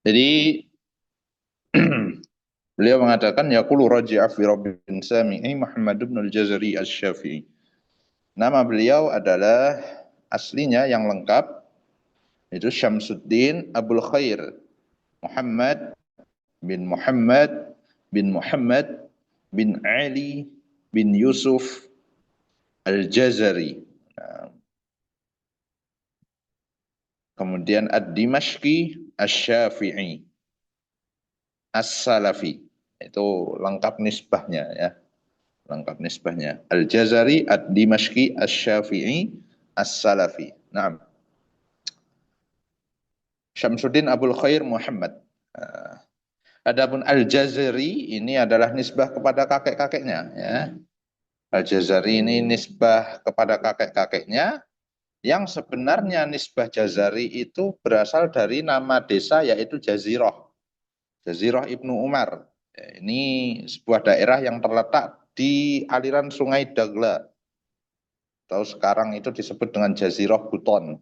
Jadi beliau mengatakan yaqulu raji'a fi rabbin sami'i Muhammad bin al-Jazari asy-Syafi'i. Nama beliau adalah aslinya yang lengkap itu Syamsuddin Abul Khair Muhammad bin Muhammad bin Muhammad bin Ali bin Yusuf Al-Jazari. Nah, kemudian Ad-Dimashqi Asy-Syafi'i As-Salafi. Itu lengkap nisbahnya ya. Lengkap nisbahnya. Al-Jazari Ad-Dimashqi Asy-Syafi'i As-Salafi. Nah, Syamsuddin Abul Khair Muhammad. Adapun Al-Jazari ini adalah nisbah kepada kakek-kakeknya ya. Al-Jazari ini nisbah kepada kakek-kakeknya yang sebenarnya nisbah Jazari itu berasal dari nama desa yaitu Jazirah. Jazirah Ibnu Umar. Ya, ini sebuah daerah yang terletak di aliran Sungai Dagla. Atau sekarang itu disebut dengan Jazirah Buton.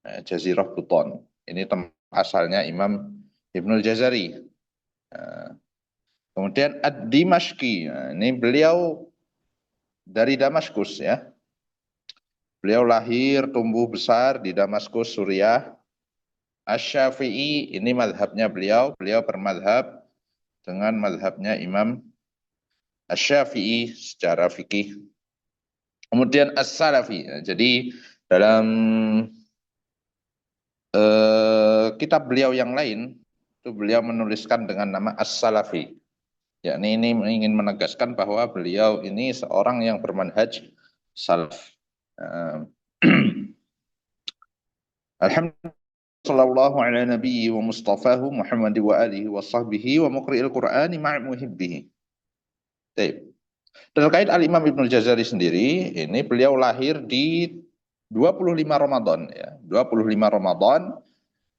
Jazirah Buton. Ini tempat asalnya Imam Ibnul Jazari. Kemudian Ad-Dimashqi. Nah, ini beliau dari Damaskus ya. Beliau lahir, tumbuh besar di Damaskus, Suriah. Asy-Syafi'i ini madhabnya beliau. Beliau bermadhab dengan madhabnya Imam Asy-Syafi'i secara fikih. Kemudian As-Salafi. Nah, jadi dalam kitab beliau yang lain, itu beliau menuliskan dengan nama As-Salafi. Yakni ini ingin menegaskan bahwa beliau ini seorang yang bermanhaj salaf. Alhamdulillah sallallahu ala nabiyyi wa mustafahu Muhammad wa alihi wa sahbihi wa muqri'il Qur'ani ma'a muhibbihi. Baik. Terkait Al-Imam Ibnu Jazari sendiri, ini beliau lahir di 25 Ramadan ya. 25 Ramadan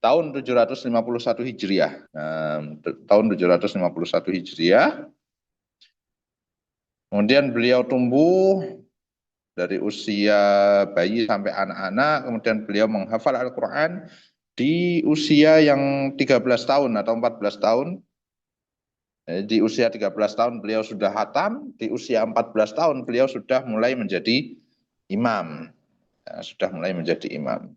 tahun 751 Hijriah. Tahun 751 Hijriah. Kemudian beliau tumbuh dari usia bayi sampai anak-anak, kemudian beliau menghafal Al-Quran di usia yang 13 tahun atau 14 tahun. Di usia 13 tahun beliau sudah hatam, di usia 14 tahun beliau sudah mulai menjadi imam. Ya, sudah mulai menjadi imam.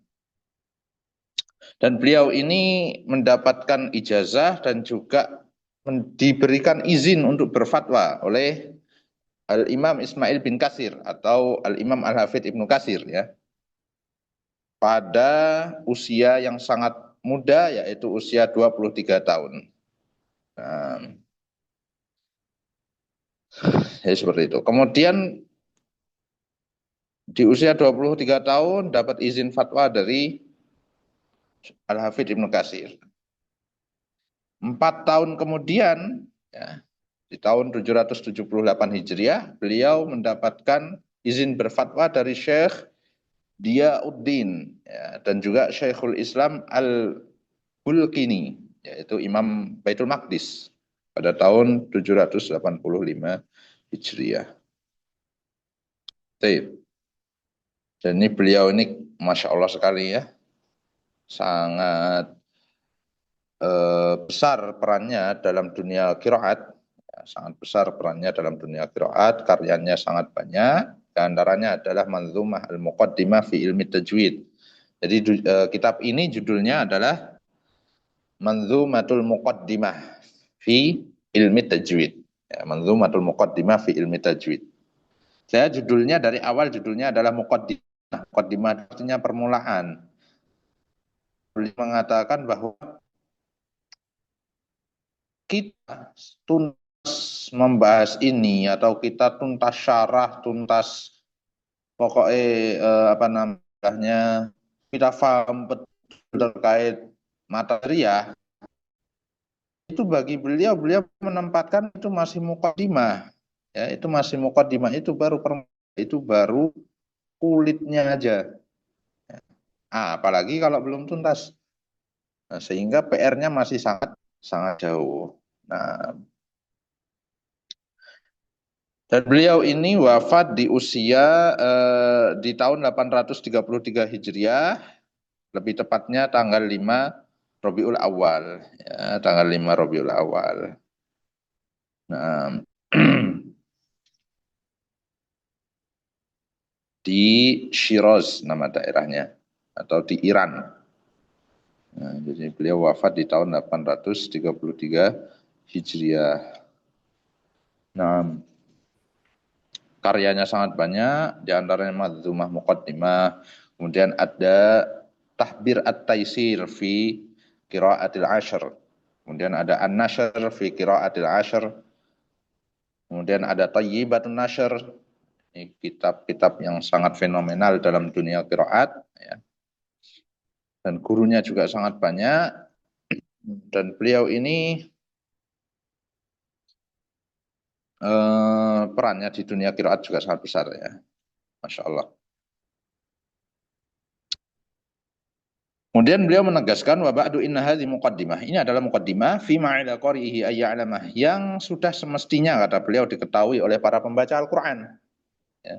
Dan beliau ini mendapatkan ijazah dan juga diberikan izin untuk berfatwa oleh Al-Imam Ismail bin Katsir atau Al-Imam Al-Hafidh Ibnu Katsir ya. Pada usia yang sangat muda yaitu usia 23 tahun. Nah, ya seperti itu. Kemudian di usia 23 tahun dapat izin fatwa dari Al-Hafidh Ibnu Katsir. 4 tahun kemudian, ya, di tahun 778 Hijriah, beliau mendapatkan izin berfatwa dari Syekh Diyauddin ya, dan juga Syekhul Islam Al-Bulkini, yaitu Imam Baitul Maqdis pada tahun 785 Hijriah. Dan ini beliau ini Masya Allah sekali ya, sangat besar perannya dalam dunia qiraat, ya, sangat besar perannya dalam dunia qiraat, karyanya sangat banyak, di antaranya adalah Manzumah Al-Muqaddimah fi Ilmi Tajwid. Jadi kitab ini judulnya adalah Manzumatul Muqaddimah fi Ilmi Tajwid. Ya, Manzumatul Muqaddimah fi Ilmi Tajwid. Saya judulnya dari awal judulnya adalah Muqaddimah. Muqaddimah artinya permulaan. Beliau mengatakan bahwa kita tuntas membahas ini atau kita tuntas syarah, tuntas pokoknya apa namanya kita paham betul terkait materi ya, itu bagi beliau menempatkan itu masih mukadimah ya, itu masih mukadimah, itu baru kulitnya aja. Apalagi kalau belum tuntas. Nah, sehingga PR-nya masih sangat sangat jauh. Nah, dan beliau ini wafat di usia di tahun 833 Hijriah, lebih tepatnya tanggal 5 Rabiul Awal, ya, tanggal 5 Rabiul Awal. Nah, di Shiraz nama daerahnya atau di Iran. Nah, jadi beliau wafat di tahun 833 Hijriah. Nah, karyanya sangat banyak, di antaranya Madzumah Muqaddimah, kemudian ada Tahbir At-Taisir fi Qiraatil Ashr, kemudian ada An-Nashr fi Qiraatil Ashr, kemudian ada Thayyibatun Nashr, ini kitab-kitab yang sangat fenomenal dalam dunia qiraat, ya. Dan gurunya juga sangat banyak, dan beliau ini perannya di dunia qiraat juga sangat besar, ya, Masya Allah. Kemudian beliau menegaskan wa ba'du inna hadhi muqaddimah. Ini adalah muqaddimah fi ma'ila qari'ihi ayya'lamah, yang sudah semestinya kata beliau diketahui oleh para pembaca Al-Qur'an. Ya.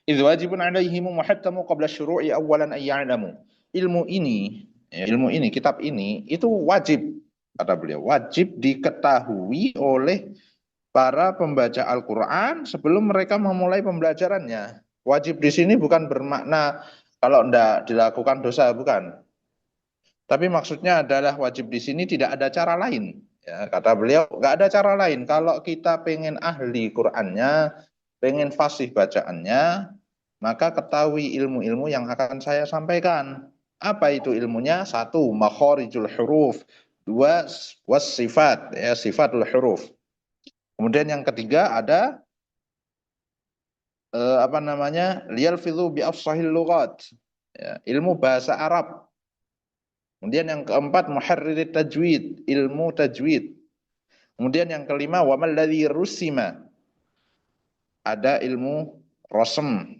Idz wajibun 'alaihim muhattamu qabla syuru'i awwalan ayya'lamu. Ilmu ini, ya, kitab ini itu wajib kata beliau, wajib diketahui oleh para pembaca Al-Qur'an sebelum mereka memulai pembelajarannya. Wajib di sini bukan bermakna kalau tidak dilakukan dosa, bukan. Tapi maksudnya adalah wajib di sini tidak ada cara lain. Ya, kata beliau, nggak ada cara lain. Kalau kita pengen ahli Qur'annya, pengen fasih bacaannya, maka ketahui ilmu-ilmu yang akan saya sampaikan. Apa itu ilmunya? Satu, makhorijul huruf. Dua, sifat, ya, sifatul huruf. Kemudian yang ketiga ada apa namanya? Liyalfidhu bi afsahil lughat. Ya, ilmu bahasa Arab. Kemudian yang keempat muharririt tajwid, ilmu tajwid. Kemudian yang kelima wa malladzi rusima, ada ilmu rosem.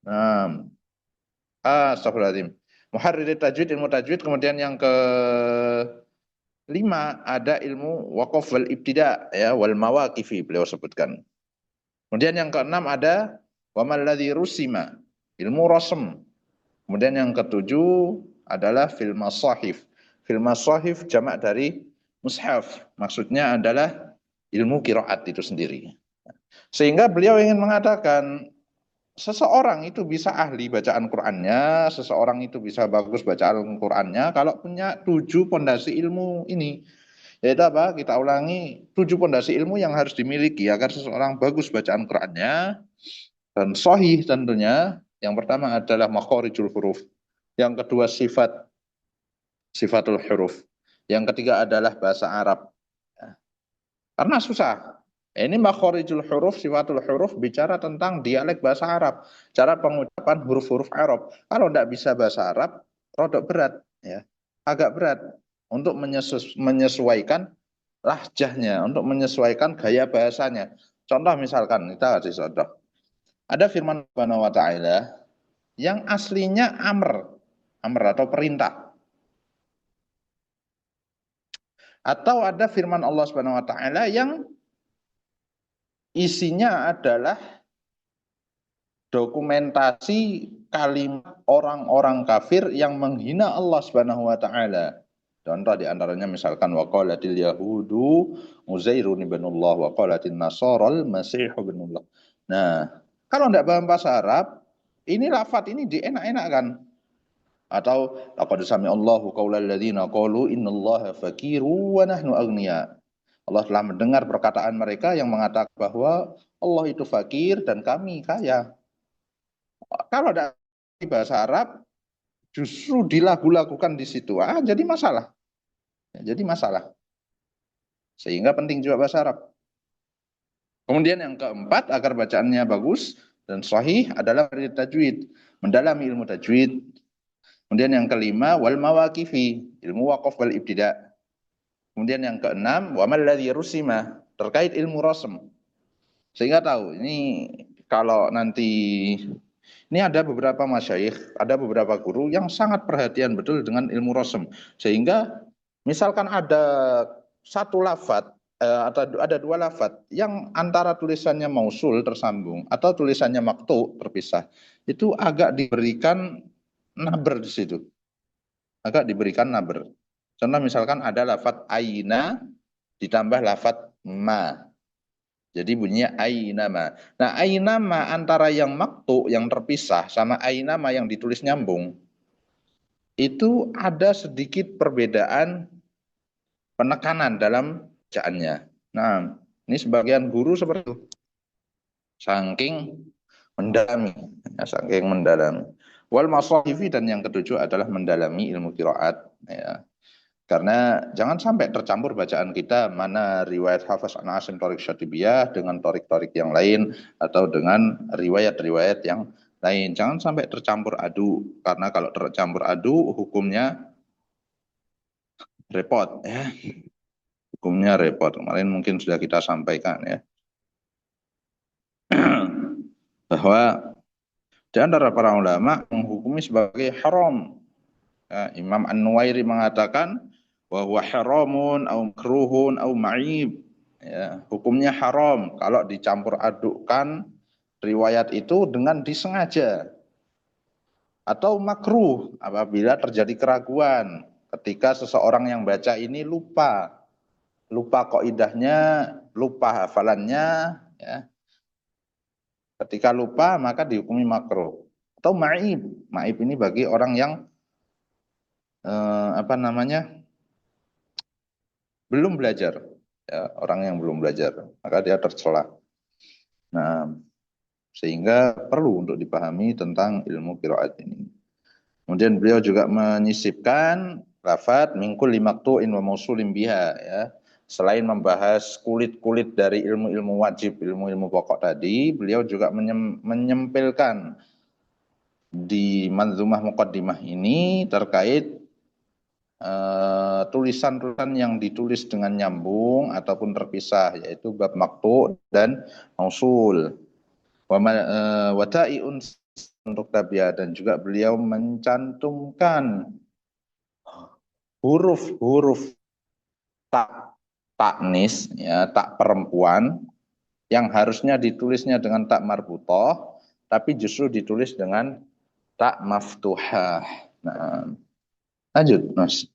Nah, astagfirullahaladzim. Muharririt tajwid, ilmu tajwid. Kemudian yang kelima ada ilmu waqaf wal ibtida, ya, wal mawaqifi beliau sebutkan. Kemudian yang keenam ada wa malladzi rusima, ilmu rosem. Kemudian yang ketujuh adalah fil masahif. Fil masahif jamak dari mushaf. Maksudnya adalah ilmu qiraat itu sendiri. Sehingga beliau ingin mengatakan seseorang itu bisa ahli bacaan Qur'annya, seseorang itu bisa bagus bacaan Qur'annya kalau punya 7 pondasi ilmu ini. Yaitu apa? Kita ulangi, 7 pondasi ilmu yang harus dimiliki agar seseorang bagus bacaan Qur'annya dan sahih tentunya. Yang pertama adalah makhorijul huruf. Yang kedua sifatul huruf. Yang ketiga adalah bahasa Arab. Ya. Karena susah. Ini makhorijul huruf, sifatul huruf bicara tentang dialek bahasa Arab. Cara pengucapan huruf-huruf Arab. Kalau tidak bisa bahasa Arab, rodok berat. Ya. Agak berat untuk menyesuaikan lahjahnya, untuk menyesuaikan gaya bahasanya. Contoh misalkan, kita kasih contoh. Ada firman Subhanahu wa ta'ala yang aslinya amr atau perintah. Atau ada firman Allah Subhanahu wa taala yang isinya adalah dokumentasi kalimat orang-orang kafir yang menghina Allah Subhanahu wa taala. Contoh di antaranya misalkan waqalatil yahudu Uzairun ibnullah wa qalatin nasaral masih ibnullah. Nah, kalau tidak paham bahasa Arab, ini lafaz ini dienak-enakkan. Atau laqad sami'allahu qaulal ladzina qalu innallaha faqiru wa nahnu aghnia. Allah telah mendengar perkataan mereka yang mengatakan bahwa Allah itu fakir dan kami kaya. Kalau ada di bahasa Arab justru dilagu-lagukan di situ. Jadi masalah. Jadi masalah. Sehingga penting juga bahasa Arab. Kemudian yang keempat, agar bacaannya bagus dan sahih adalah tajwid, mendalami ilmu tajwid. Kemudian yang kelima, wal mawaqifi, ilmu waqaf wal ibtida. Kemudian yang keenam, wa malladzi rusima, terkait ilmu rasm. Sehingga tahu, ini kalau nanti, ini ada beberapa masyayikh, ada beberapa guru yang sangat perhatian betul dengan ilmu rasm. Sehingga misalkan ada satu lafadz, atau ada dua lafadz yang antara tulisannya mausul tersambung atau tulisannya maktu terpisah, itu agak diberikan naber di situ. maka diberikan naber. Contoh misalkan ada lafat aina ditambah lafat ma. Jadi bunyinya ainama. Nah, ainama antara yang maktu yang terpisah sama ainama yang ditulis nyambung itu ada sedikit perbedaan penekanan dalam bacaannya. Nah, ini sebagian guru seperti itu. Saking mendalami, ya, saking mendalami. Wal masahifi dan yang ketujuh adalah mendalami ilmu qiraat, ya. Karena jangan sampai tercampur bacaan kita mana riwayat Hafiz an Asim Torik Syatibiyah dengan torik-torik yang lain atau dengan riwayat-riwayat yang lain. Jangan sampai tercampur adu karena kalau tercampur adu hukumnya repot ya. Hukumnya repot. Kemarin mungkin sudah kita sampaikan ya bahwa di antara para ulama menghukumi sebagai haram. Ya, Imam An-Nuwairi mengatakan bahwa haramun au makruhun au ma'ib. Ya, hukumnya haram kalau dicampur adukkan riwayat itu dengan disengaja atau makruh apabila terjadi keraguan ketika seseorang yang baca ini lupa kaidahnya, lupa hafalannya, ya. Ketika lupa maka dihukumi makruh atau ma'ib. Ma'ib ini bagi orang yang apa namanya? Belum belajar, ya, orang yang belum belajar, maka dia tercela. Nah, sehingga perlu untuk dipahami tentang ilmu qiraat ini. Kemudian beliau juga menyisipkan lafadz min kulli maqtu'in wa mausulin biha, ya. Selain membahas kulit-kulit dari ilmu-ilmu wajib, ilmu-ilmu pokok tadi, beliau juga menyempilkan di Manzumah Muqaddimah ini terkait tulisan-tulisan yang ditulis dengan nyambung ataupun terpisah, yaitu bab maktu dan mausul. Wata'iun untuk tabiat, dan juga beliau mencantumkan huruf-huruf tak taknis, ya, tak perempuan yang harusnya ditulisnya dengan tak marbutoh, tapi justru ditulis dengan tak maftuhah. Nah, lanjut, Mas.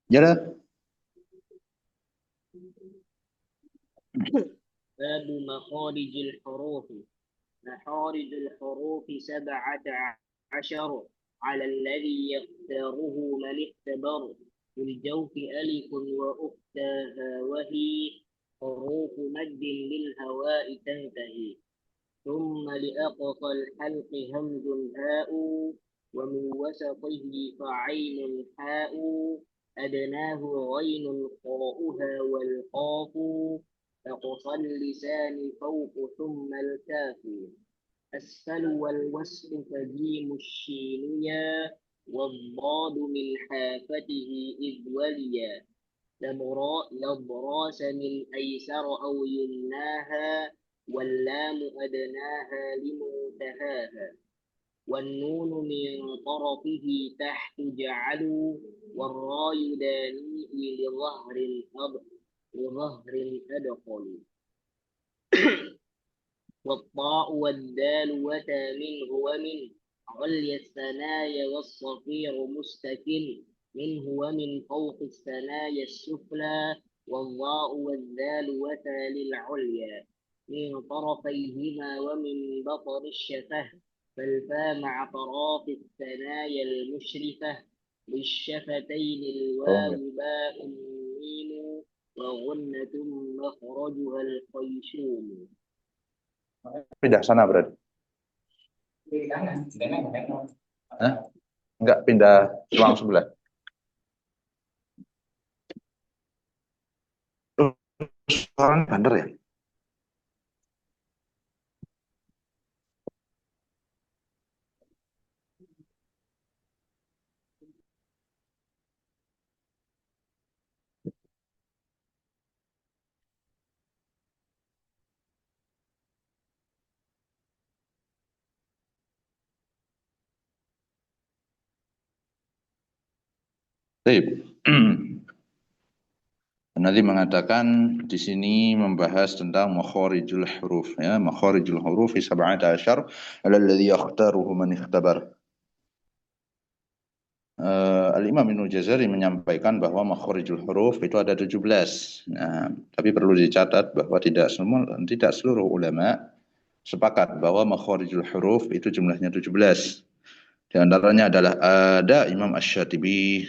Ya, باب مخارج الحروف. مخارج الحروف 17 على الذي يختاره من اختبر. في الجوف ألف وأختاها وهي حروف مد للهواء تنتهي. ثم لأقصى الحلق همز هاء، ومن وسطه فعين حاء، أدناه غين قاؤها والقاف، أقصى اللسان فوق ثم الكاف، أسفل والوسط فجيم الشينيا، والضاد من حافته إذ وليا، لضراس من أيسر أو يمناها، واللام أدناها لمنتهاها، والنون من طرفه تحت جعلوا، والراي دانيه لظهر أدخل، والطاء والدال وتا منه ومن عليا الثنايا والصفير مستكن منه ومن فوق الثنايا السفلى، والظاء والذال وتا للعليا من طرفيهما ومن بطر الشفه، فالفا مع طراف الثنايا المشرفة، للشفتين الواو باء ميم، وغنة مخرجها الخيشوم. pindah sana berarti. Hah? Enggak, pindah ruang sebelah. Orang bandar ya? Baik. Nanti mengatakan di sini membahas tentang makharijul huruf ya, makharijul huruf fi 17 ala alladhi yakhtaruhu man ikhtabar. Al-Imam Ibnu Jazari menyampaikan bahwa makharijul huruf itu ada 17. Nah, tapi perlu dicatat bahwa tidak seluruh ulama sepakat bahwa makharijul huruf itu jumlahnya 17. Di antaranya adalah ada Imam Asy-Syatibi,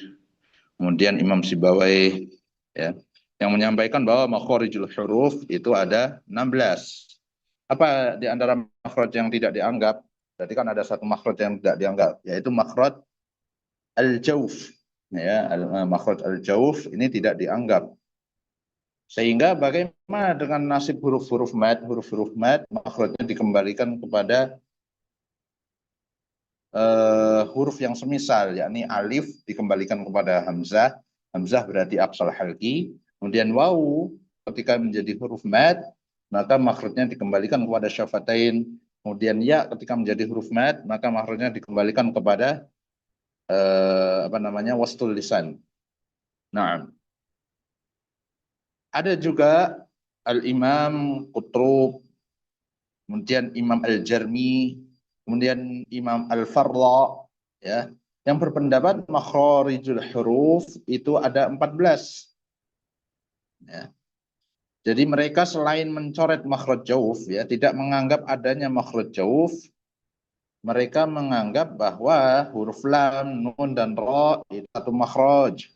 kemudian Imam Sibawai ya, yang menyampaikan bahwa makharijul huruf itu ada 16. Apa di antara makhraj yang tidak dianggap? Berarti kan ada satu makhraj yang tidak dianggap, yaitu makhraj al-jauf. Ya, makhraj al-jauf ini tidak dianggap. Sehingga bagaimana dengan nasib huruf-huruf mad? Huruf-huruf mad makhrajnya dikembalikan kepada huruf yang semisal, yakni alif dikembalikan kepada hamzah. Hamzah berarti aqsal halqi. Kemudian wawu ketika menjadi huruf mad, maka makhrajnya dikembalikan kepada syafatain. Kemudian ya ketika menjadi huruf mad, maka makhrajnya dikembalikan kepada wastul lisan. Nah, ada juga Al-Imam Qutrub, kemudian Imam Al-Jarmi, kemudian Imam Al-Farra, ya, yang berpendapat makharijul huruf itu ada 14. Ya. Jadi mereka selain mencoret makhraj jauf, ya, tidak menganggap adanya makhraj jauf, mereka menganggap bahwa huruf lam, nun, dan ro itu satu makhraj.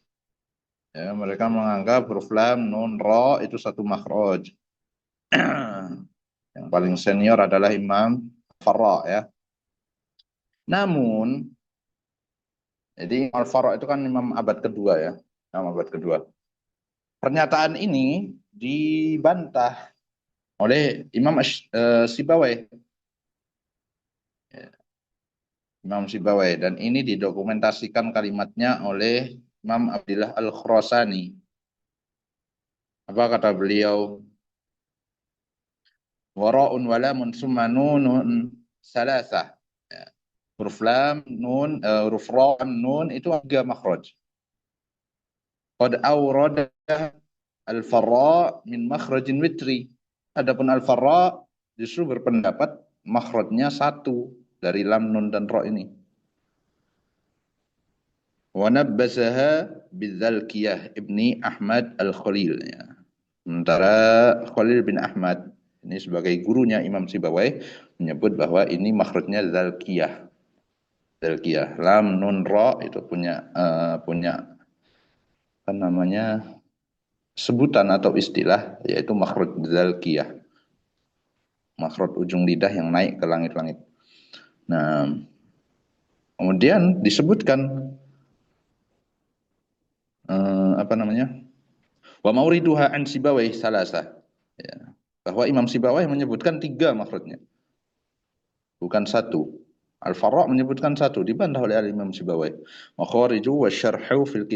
Ya, mereka menganggap huruf lam, nun, ro itu satu makhraj. Yang paling senior adalah Imam Farra, ya. Namun, jadi Imam Farra itu kan imam abad kedua ya, imam abad kedua. Pernyataan ini dibantah oleh Imam Sibawai. Imam Sibawai, dan ini didokumentasikan kalimatnya oleh Imam Abdillah Al-Khurasani. Apa kata beliau? Wara'un walamun summa nunun salasah. Ya. Huruf lam, nun, huruf ra, nun itu 3 makhraj. Qad awrada al-Farra min makhrajin witri. Adapun al-Farra justru berpendapat makhrajnya satu dari lam, nun, dan ro ini. Wa nabbasaha bidzalkiyah ibni Ahmad al-Khalil. Ya. Sementara Khalil bin Ahmad ini sebagai gurunya Imam Sibawai menyebut bahwa ini makhrajnya zalkiyah. Zalkiyah. Lam, nun, ro itu punya apa namanya sebutan atau istilah, yaitu makhraj zalkiyah. Makhraj ujung lidah yang naik ke langit-langit. Nah, kemudian disebutkan wa mauriduha an Sibawai salasa. Ya. Bahwa Imam Sibawai menyebutkan 3 makhrajnya, bukan satu. Al-Farra menyebutkan satu, dibantah oleh Imam Sibawai. Makhariju wa syarhu fil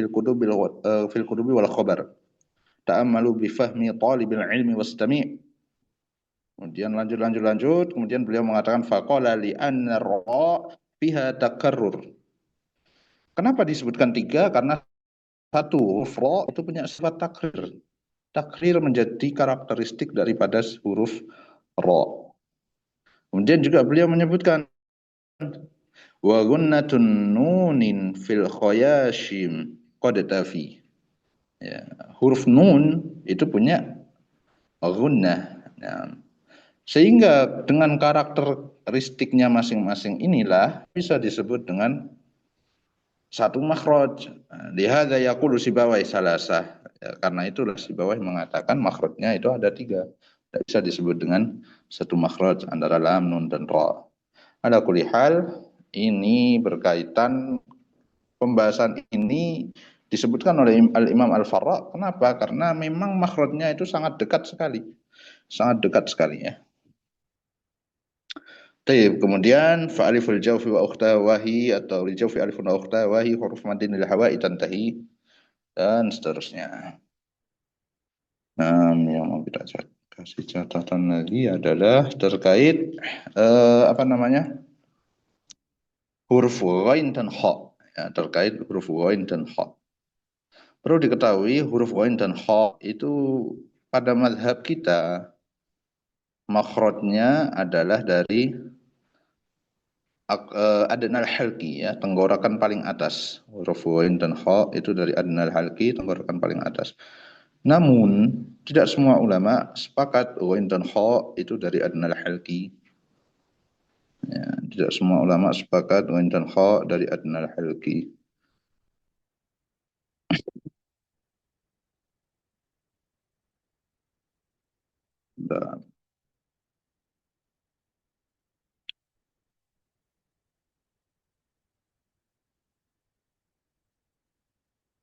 kutubi wal khabar. Ta'ammalu bi fahmi talibil ilmi wastami'. Kemudian lanjut. Kemudian beliau mengatakan faqala li anna ra fiha takarrur. Kenapa disebutkan 3? Karena satu, huruf ra itu punya sifat takrir. Takrir menjadi karakteristik daripada huruf ra. Kemudian juga beliau menyebutkan wa gunnatun nunin fil khayashim qad tafi. Ya, huruf nun itu punya gunnah. Ya. Sehingga dengan karakteristiknya masing-masing inilah bisa disebut dengan satu makhraj. Lihada yaqulu Sibawai salasah. Ya, karena itulah Sibawai mengatakan makhrajnya itu ada 3. Tidak bisa disebut dengan satu makhraj antara lam, nun, dan ra. Ala kulli hal, ini berkaitan, pembahasan ini disebutkan oleh Al-Imam Al-Farra. Kenapa? Karena memang makhrajnya itu sangat dekat sekali. Sangat dekat sekali ya. Taib, kemudian fa'aliful jawfi wa ukhta wahi atau li jawfi alifun wa ukhta wahi huruf madin lil hawa'i tantahi dan seterusnya. Yang mau kita kasih catatan lagi adalah terkait huruf ghain dan kha. Ya, terkait huruf ghain dan kha. Perlu diketahui huruf ghain dan kha itu pada mazhab kita makhrajnya adalah dari adnal halqi ya, tenggorokan paling atas. Huruf ghain dan kha itu dari adnal halqi, tenggorokan paling atas. Namun tidak semua ulama sepakat ghain dan kha itu dari adnal halqi. Ya, tidak semua ulama sepakat ghain dan kha dari adnal halqi.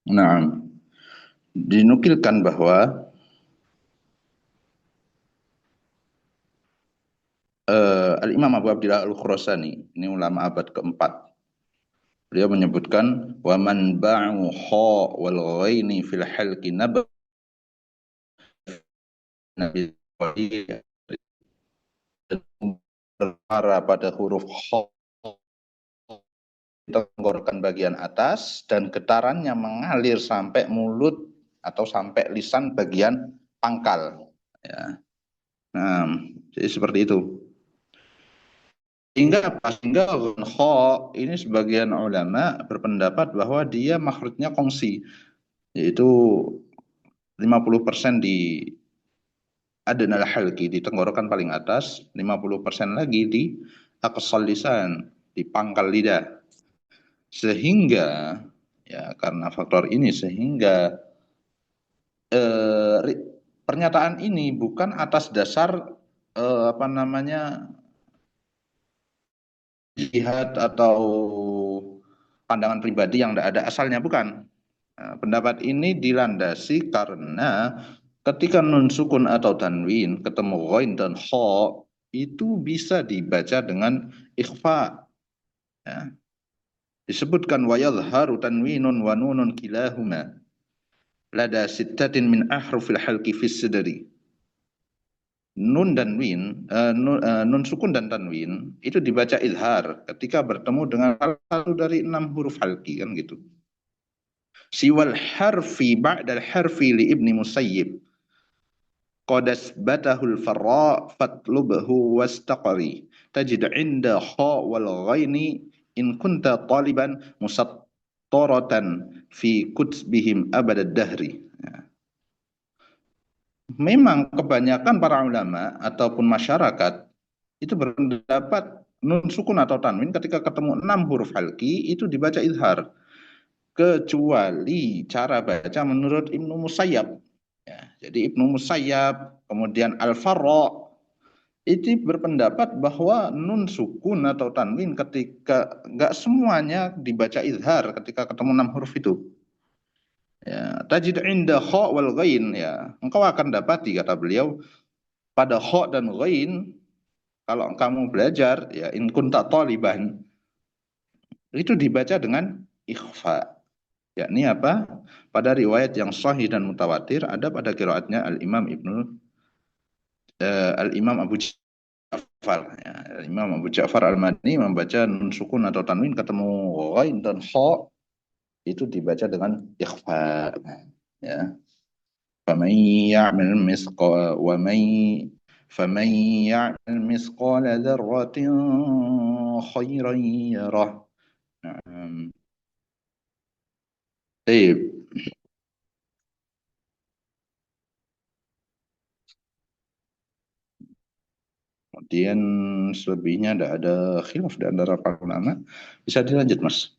Nah, dinukilkan bahwa Al-Imam Abu Abdillah Al-Khurasani, ini ulama abad keempat, beliau menyebutkan wa man ba'u kha wal ghaini fil halqi nabi berpara pada huruf kha tenggorokan bagian atas dan getarannya mengalir sampai mulut atau sampai lisan bagian pangkal. Ya. Nah, jadi seperti itu. Hingga kha ini sebagian ulama berpendapat bahwa dia makhrajnya kongsi, yaitu 50% di adnal halqi di tenggorokan paling atas, 50% lagi di aqsal lisan, di pangkal lidah. Sehingga ya karena faktor ini sehingga pernyataan ini bukan atas dasar apa namanya jihad atau pandangan pribadi yang tidak ada asalnya, bukan. Nah, pendapat ini dilandasi karena ketika nun sukun atau tanwin ketemu ghain dan kha itu bisa dibaca dengan ikhfa. Ya. Disebutkan wa yadhharu tanwinun wa nunun kilahuma lada sittatin min ahrufil halqi fis sadri. Nun dan win, nun sukun dan tanwin itu dibaca izhar ketika bertemu dengan salah satu dari 6 huruf halqi, kan gitu. Siwal harfi ba'dal harfi li ibni musayyib qad asbatahul farra fatlubhu wastaqri tajid inda kha wal ghaini in kunta taliban musattaratan fi kutsbihim abadad dahri. Memang kebanyakan para ulama ataupun masyarakat itu berpendapat nun sukun atau tanwin ketika ketemu 6 huruf halki itu dibaca izhar, kecuali cara baca menurut Ibnu Musayyab. Ya, jadi Ibnu Musayyab kemudian Al-Farra itu berpendapat bahwa nun sukun atau tanwin ketika enggak semuanya dibaca izhar ketika ketemu 6 huruf itu. Ya, tajid inda kha wal ghain, ya. Engkau akan dapati, kata beliau, pada kha dan ghain kalau kamu belajar ya in kunta taliban itu dibaca dengan ikhfa. Yakni apa? Pada riwayat yang sahih dan mutawatir ada pada qiraatnya Al-Imam Abu Ja'far, ya. Al-Imam Abu Ja'far Al-Madani membaca nun sukun atau tanwin ketemu ghain dan kha itu dibaca dengan ikhfa, ya. فمن يعمل مثقال ومن فمن يعمل مثقال ذرة خيرا يره. طيب. Kemudian selebihnya tidak ada khilaf di antara para ulama. Bisa dilanjut, Mas.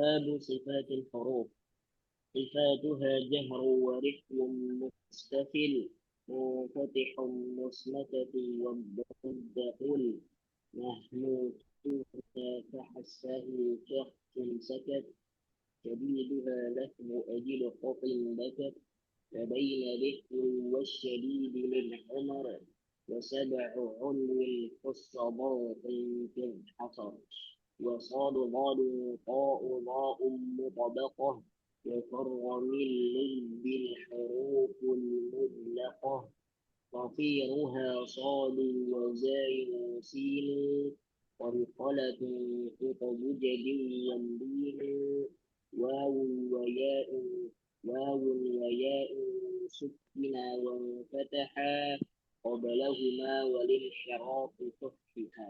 باب صفات الحروف. صفاتها جهر ورفع مستفل منفتح مصمتة والضد قل محمود كحسه شخص سكت شديدها لحم أجل قط بكت فبين لحم والشديد من عمر وسبع علو خص ضاق كالحصر وصاد ضاد طاء ضاء مطبقة وفر من لب الحروف المطلقة ضفيرها صاد وزاي سين قلقلة قطب جد يمضيه واو وياء واو وياء سكنا وانفتحا قبلهما والانحراف خففا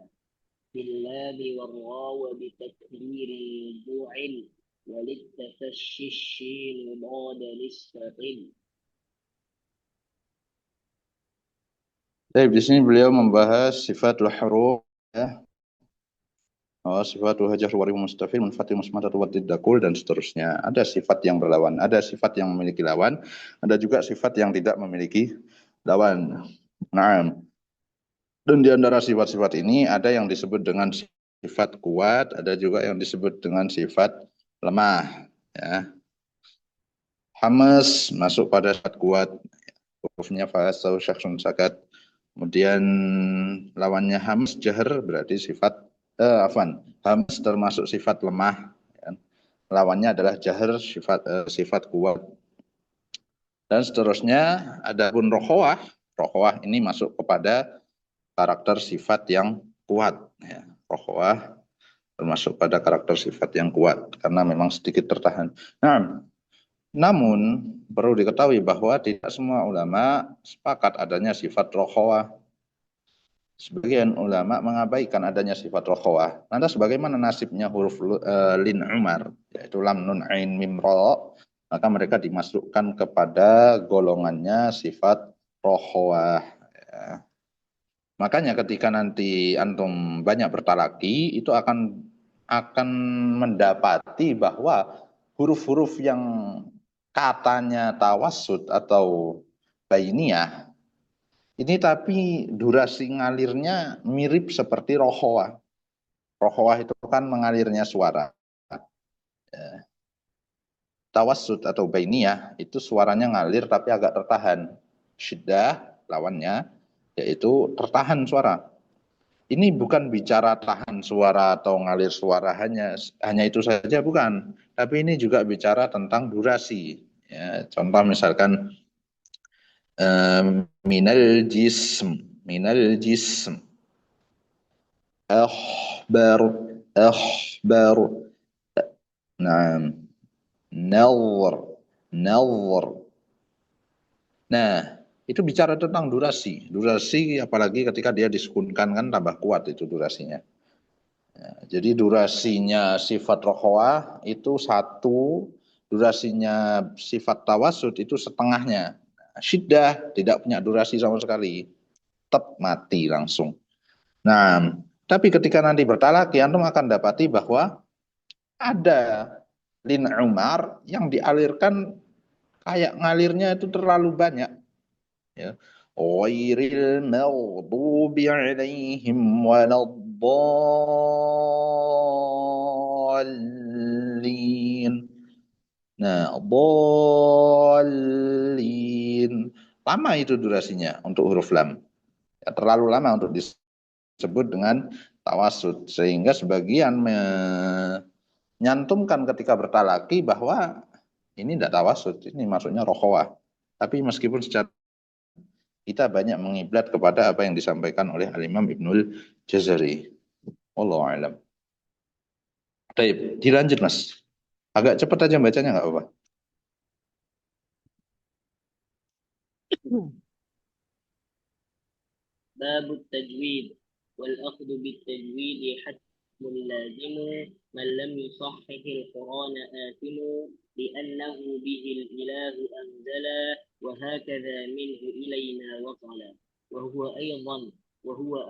في اللام والراء بتكرير جعل وللتفشي الشين ضاد للثقل. Baik, di sini beliau membahas sifatul huruf, ya. Sifatul hajar wari mustafil munfatil musmadat wa tiddakul dan seterusnya. Ada sifat yang berlawan, ada sifat yang memiliki lawan, ada juga sifat yang tidak memiliki lawan. Nah, dan di antara sifat-sifat ini ada yang disebut dengan sifat kuat, ada juga yang disebut dengan sifat lemah, ya. Hamas masuk pada sifat kuat, hurufnya fas atau syakhsun sakat. Kemudian lawannya hams jahr berarti sifat hams termasuk sifat lemah, ya. Lawannya adalah jahr sifat kuat. Dan seterusnya adapun rokhawah, rokhawah ini masuk kepada karakter sifat yang kuat, ya. Rokhawah termasuk pada karakter sifat yang kuat karena memang sedikit tertahan. Nah, namun perlu diketahui bahwa tidak semua ulama sepakat adanya sifat rokhawah. Sebagian ulama mengabaikan adanya sifat rokhawah. Lantas bagaimana nasibnya huruf lin umar, yaitu lam nun ain mim ro, maka mereka dimasukkan kepada golongannya sifat rokhawah, ya. Makanya ketika nanti antum banyak bertalaki itu akan mendapati bahwa huruf-huruf yang katanya tawassut atau bainiyah ini tapi durasi ngalirnya mirip seperti rokhawah. Rokhawah itu kan mengalirnya suara. Tawassut atau bainiyah itu suaranya ngalir tapi agak tertahan. Syiddah lawannya yaitu tertahan suara. Ini bukan bicara tahan suara atau ngalir suara hanya itu saja bukan, tapi ini juga bicara tentang durasi. Ya, contoh misalkan minal jism, akhbar, akhbar, nah, nawr, nawr. Nah, itu bicara tentang durasi. Durasi apalagi ketika dia disukunkan kan tambah kuat itu durasinya. Ya, jadi durasinya sifat rokhawah itu satu, durasinya sifat tawasud itu setengahnya. Syiddah tidak punya durasi sama sekali, tetap mati langsung. Nah, tapi ketika nanti bertalaki, antum akan dapati bahwa ada lin umar yang dialirkan kayak ngalirnya itu terlalu banyak, ya. Ghairil maghdubi alaihim waladdallin. Nah, dallin. Lama itu durasinya untuk huruf lam. Ya, terlalu lama untuk disebut dengan tawasud. Sehingga sebagian menyantumkan ketika bertalaki bahwa ini tidak tawasud, ini maksudnya rokhawah. Tapi meskipun secara kita banyak mengiblat kepada apa yang disampaikan oleh Al-Imam Ibnul Jazari. Wallahu a'lam. Baik, dilanjut Mas. Agak cepat aja bacanya nggak apa-apa. باب التجويد والأخذ بالتجويد حتم لازم من لم يصحح القرآن آثم لأنه به الإله أنزلا وهكذا منه إلينا وصلا وهو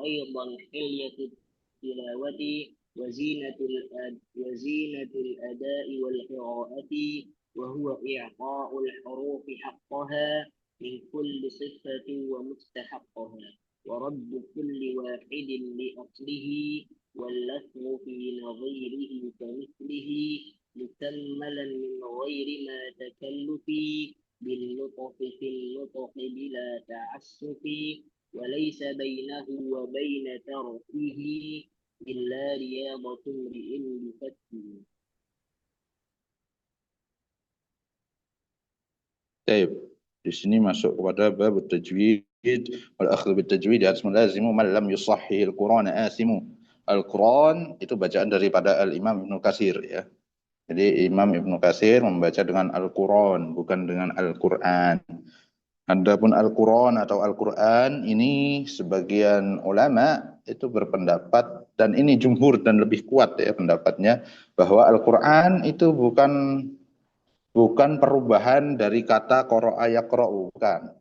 أيضا حلية التلاوة وزينة الأداء والقراءة وهو إعطاء الحروف حقها من كل صفة ومستحقها ورد كل واحد لأصله واللفظ في نظيره كمثله مكملا من غير ما تكلف باللطف في اللطف بلا تعسف وليس بينه وبين تركه إلا رياضة امرئ يفكر. Baik, di sini masuk kepada bab tajwid wal akhdhu bit tajwid asma lazimu man lam yusahhih al-Qur'an asimu. Al-Quran itu bacaan daripada Al-Imam Ibnu Katsir ya. Jadi Imam Ibnu Katsir membaca dengan Al-Quran, bukan dengan Al-Quran. Adapun Al-Quran atau Al-Quran ini sebagian ulama itu berpendapat, dan ini jumhur dan lebih kuat ya pendapatnya, bahwa Al-Quran itu bukan perubahan dari kata qara'a yaqra'u, bukan.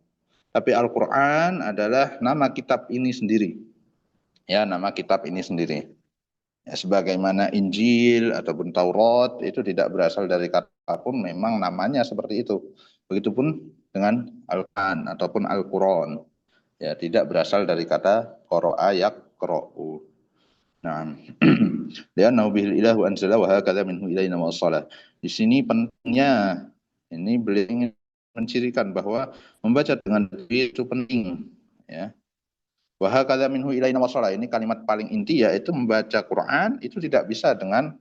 Tapi Al-Quran adalah nama kitab ini sendiri. Ya, nama kitab ini sendiri. Ya, sebagaimana Injil ataupun Taurat itu tidak berasal dari kata apapun, memang namanya seperti itu. Begitupun dengan Al-Quran ataupun Al-Quran. Ya, tidak berasal dari kata qara'a yaqra'u. Nah, li'annahu bihil ilahu anzala wa hakadha minhu ilaina wassalah. Di sini pentingnya, ini beliau ingin mencirikan bahwa membaca dengan tajwid itu penting ya. Wa hakadha minhu ilaina wassalah, ini kalimat paling inti, yaitu membaca Quran itu tidak bisa dengan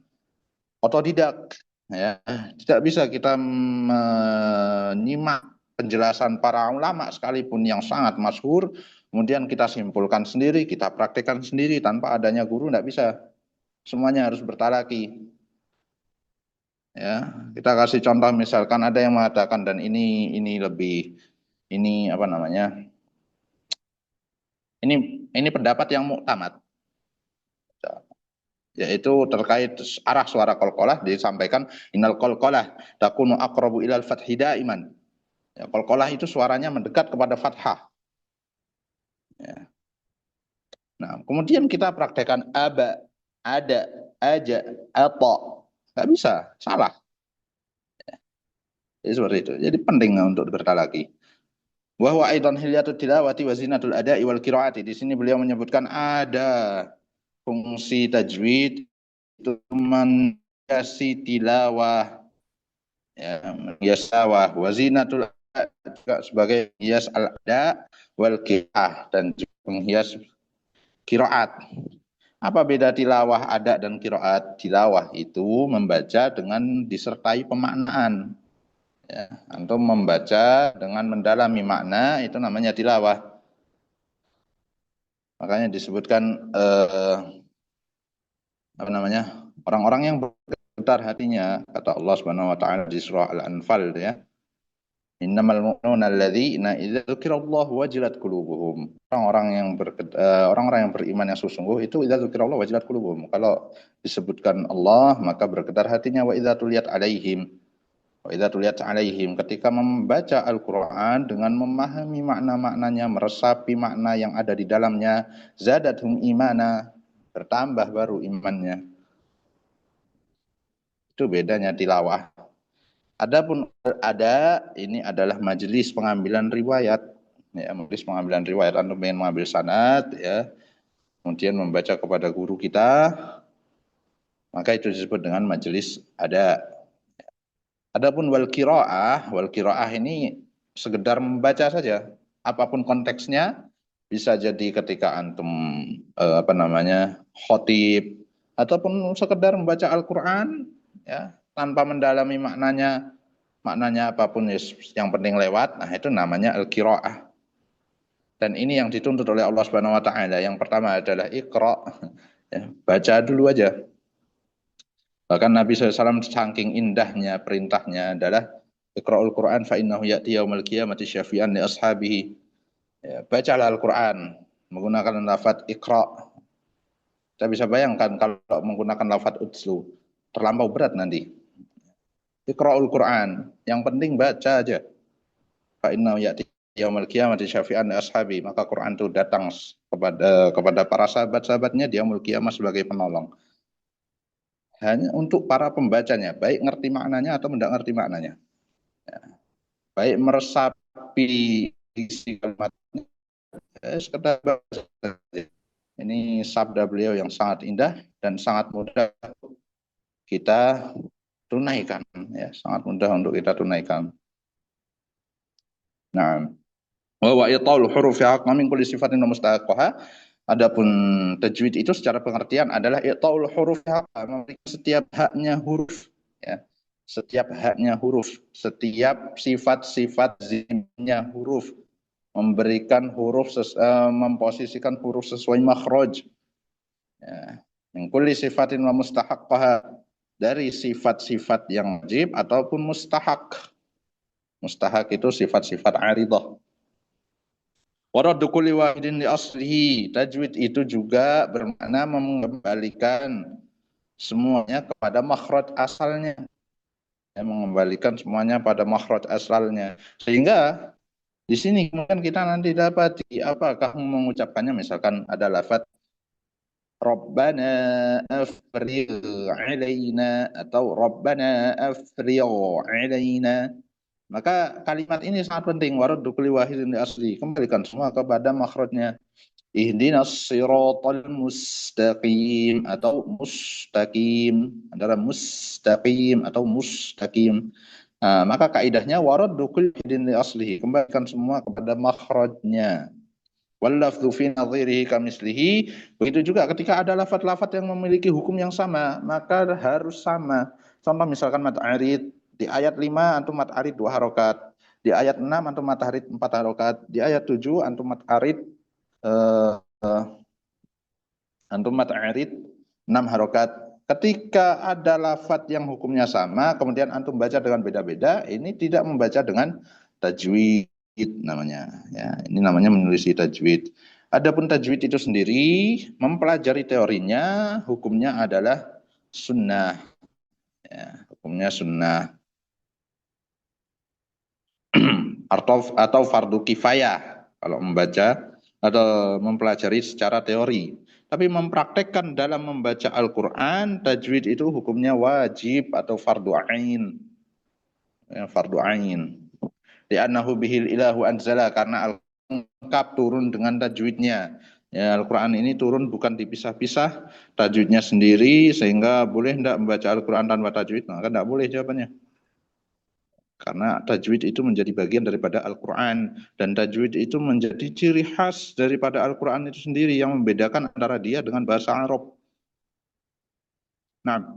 otodidak ya. Tidak bisa kita menyimak penjelasan para ulama sekalipun yang sangat masyhur, kemudian kita simpulkan sendiri, kita praktekkan sendiri tanpa adanya guru, tidak bisa. Semuanya harus bertalaki. Ya, kita kasih contoh, misalkan ada yang mengatakan, dan ini lebih, ini apa namanya? Ini pendapat yang muktamad, yaitu terkait arah suara qalqalah. Disampaikan innal qalqalah takunu aqrabu ilal fathi daiman. Ya, qalqalah itu suaranya mendekat kepada fathah. Ya. Nah, kemudian kita praktekkan aba, ada, aja, apa, nggak bisa, salah. Jadi seperti itu. Jadi penting untuk bertalaki. Wa huwa aidan hilyatul tilawati wa zinatul ada'i wal qiraati. Di sini beliau menyebutkan ada fungsi tajwid itu menghiasi tilawah, ya, menghias tilawah, wa zinatul juga sebagai menghias al-ada wal qiraah, dan juga menghias qiraat. Apa beda tilawah ada dan qiraat? Tilawah itu membaca dengan disertai pemaknaan. Ya, antum membaca dengan mendalami makna, itu namanya tilawah. Makanya disebutkan apa namanya, orang-orang yang bergetar hatinya, kata Allah Subhanahu wa taala di surah Al-Anfal ya. Innamal mu'minuna alladzina idza dzukirallahu wajilat qulubuhum. Orang-orang yang beriman yang sesungguh itu idza dzukirallahu wajilat qulubuhum. Kalau disebutkan Allah maka bergetar hatinya. Wa idza tuliyat alaihim, ketika membaca Al-Quran dengan memahami makna-maknanya, meresapi makna yang ada di dalamnya, zadathum imana, bertambah baru imannya. Itu bedanya tilawah. Adapun ada, ini adalah majelis pengambilan riwayat. Ya, majelis pengambilan riwayat. Anda ingin mengambil sanad, ya, kemudian membaca kepada guru kita, maka itu disebut dengan majelis ada. Adapun wal qiraah ini sekedar membaca saja, apapun konteksnya, bisa jadi ketika antum apa namanya, khotib, ataupun sekedar membaca Al-Qur'an ya, tanpa mendalami maknanya apapun yang penting lewat. Nah, itu namanya al-qiraah. Dan ini yang dituntut oleh Allah Subhanahu wa taala. Yang pertama adalah iqra, ya, baca dulu aja. Bahkan Nabi SAW saking indahnya perintahnya adalah Iqra'ul Quran fa innahu ya'ti yaumal qiyamati syafi'an li ashabihi. Ya, bacalah Al-Quran menggunakan lafaz Iqra'. Kita bisa bayangkan kalau menggunakan lafaz utslu, terlampau berat nanti. Iqra'ul Quran, yang penting baca aja. Fa innahu ya'ti yaumal qiyamati syafi'an li ashabi, maka Quran itu datang kepada para sahabat-sahabatnya di yaumul qiyamah sebagai penolong. Hanya untuk para pembacanya, baik ngerti maknanya atau tidak ngerti maknanya. Ya. Baik meresapi isi kalimatnya, sekedar baca. Ini sabda beliau yang sangat indah dan sangat mudah kita tunaikan, ya, sangat mudah untuk kita tunaikan. Nah, wa i'taul hurufi haqqan min kulli sifatin mustahaqqaha. Adapun tajwid itu secara pengertian adalah i'taul hurufi haqqan, memberikan setiap haknya huruf, ya. Setiap haknya huruf, setiap sifat-sifat zimnya huruf, memberikan huruf memposisikan huruf sesuai makhraj. Ya. Min kulli sifatin wa mustahaqqaha, dari sifat-sifat yang wajib ataupun mustahak. Mustahak itu sifat-sifat aridah. Wa raddu kulli wahidin li aslihi. Tajwid itu juga bermakna mengembalikan semuanya kepada makhraj asalnya. Ya, mengembalikan semuanya pada makhraj asalnya. Sehingga di sini kemudian kita nanti dapat apakah mengucapkannya, misalkan ada lafaz Rabbana afrigh alaina atau Rabbana afrigh alaina. Maka kalimat ini sangat penting, waraddu kulli wahidin li asli, kembalikan semua kepada makhrajnya. Ihdinas siratal mustaqim atau mustaqim, antara mustaqim atau mustaqim. Nah, maka kaidahnya waraddu kulli wahidin li aslihi, kembalikan semua kepada makhrajnya. Wallafdhu fi nadhirihi kamislihi. Begitu juga ketika ada lafaz-lafaz yang memiliki hukum yang sama, maka harus sama. Contoh misalkan mat arid, di ayat 5 antum mat arid 2 harokat, di ayat 6 antum mat arid 4 harokat, di ayat 7 antum mat arid antum mat arid 6 harokat. Ketika ada lafaz yang hukumnya sama, kemudian antum baca dengan beda-beda, ini tidak membaca dengan tajwid namanya. Ya, ini namanya menulis tajwid. Adapun tajwid itu sendiri, mempelajari teorinya, hukumnya adalah sunnah. Ya, hukumnya sunnah. Atau fardu kifayah kalau membaca atau mempelajari secara teori. Tapi mempraktekkan dalam membaca Al-Quran, tajwid itu hukumnya wajib atau fardu ain. Ya, fardu ain. Li'annahu bihil ilahu anzala, karena lengkap turun dengan tajwidnya. Ya, Al-Quran ini turun bukan dipisah-pisah, tajwidnya sendiri, sehingga boleh tidak membaca Al-Quran tanpa tajwid? Maka tidak boleh jawabannya. Karena tajwid itu menjadi bagian daripada Al-Quran. Dan tajwid itu menjadi ciri khas daripada Al-Quran itu sendiri yang membedakan antara dia dengan bahasa Arab. Nah,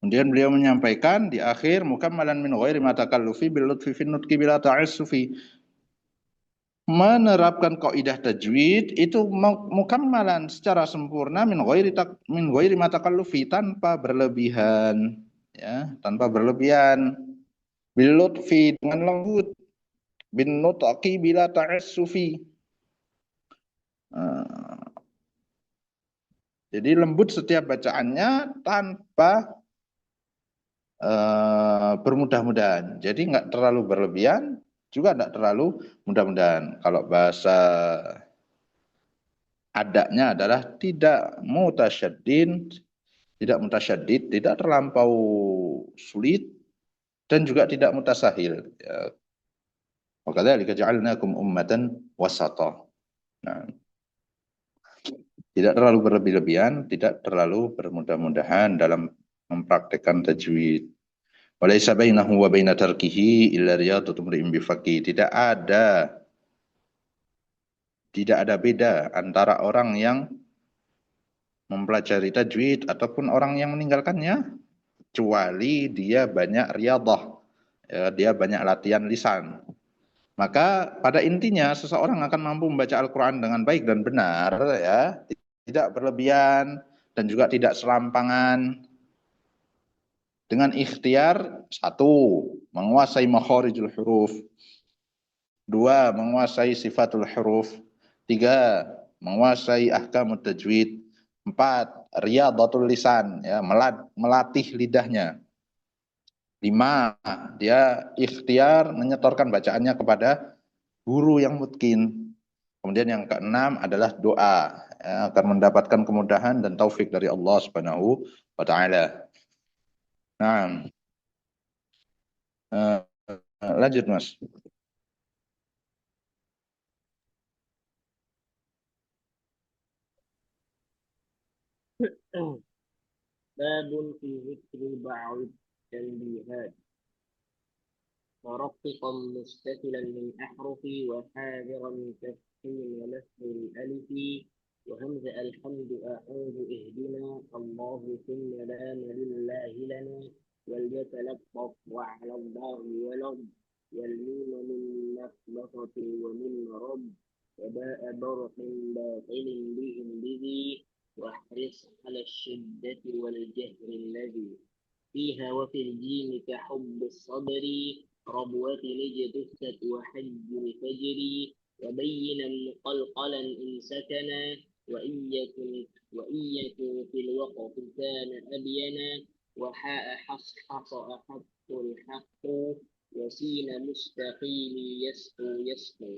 kemudian beliau menyampaikan di akhir, mukammalan min ghairi ma takallufi bil lutfi fin nutqi bila ta'assufi. Menerapkan kaidah tajwid itu mukammalan secara sempurna min ghairi ma takallufi, tanpa berlebihan, ya, tanpa berlebihan. Bil lutfi, dengan lembut, bin nutqi bila ta'assufi. Jadi lembut setiap bacaannya tanpa bermudah-mudahan. Jadi nggak terlalu berlebihan, juga nggak terlalu mudah-mudahan. Kalau bahasa adanya adalah tidak mutasyaddid, tidak terlampau sulit, dan juga tidak mutasahil. Ya. Wakadzalika ja'alnakum ummatan wasata. Nah, tidak terlalu berlebih-lebihan, tidak terlalu bermudah-mudahan dalam mempraktekkan tajwid. Walaysa bainahu wa baina tarkihi illa riyadatu imri'in bifaqih. Tidak ada beda antara orang yang mempelajari tajwid ataupun orang yang meninggalkannya, kecuali dia banyak riyadah, ya, dia banyak latihan lisan. Maka pada intinya seseorang akan mampu membaca Al-Quran dengan baik dan benar, ya, tidak berlebihan dan juga tidak serampangan, dengan ikhtiar: satu, menguasai makharijul huruf; dua, menguasai sifatul huruf; tiga, menguasai ahkamut tajwid; empat, riyadatul lisan, ya, melatih lidahnya; lima, dia ikhtiar menyetorkan bacaannya kepada guru yang mungkin. Kemudian yang keenam adalah doa, ya, akan mendapatkan kemudahan dan taufik dari Allah Subhanahu wa taala. Nah, lanjut Mas. باب في ذكر بعض التنبيهات. مرققا مستتلا من أحرفي وحاذرا من تفخيم ونفخ الألف وهمز الحمد أعوذ اهدنا الله ثم لام لله لنا وليتلطف وعلى الله ولد والميم من مخلصة ومن رب وباء برق باطل بهم به واحرص على الشدة والجهر الذي فيها وفي الجيم كحب الصبر ربوة اجتثت وحج الفجر وبينا مقلقلا إن سكنا وإن يكن في الوقت كان أبينا وحاء حصحص أحق الحق وسين مستقيم يسقو يسقو.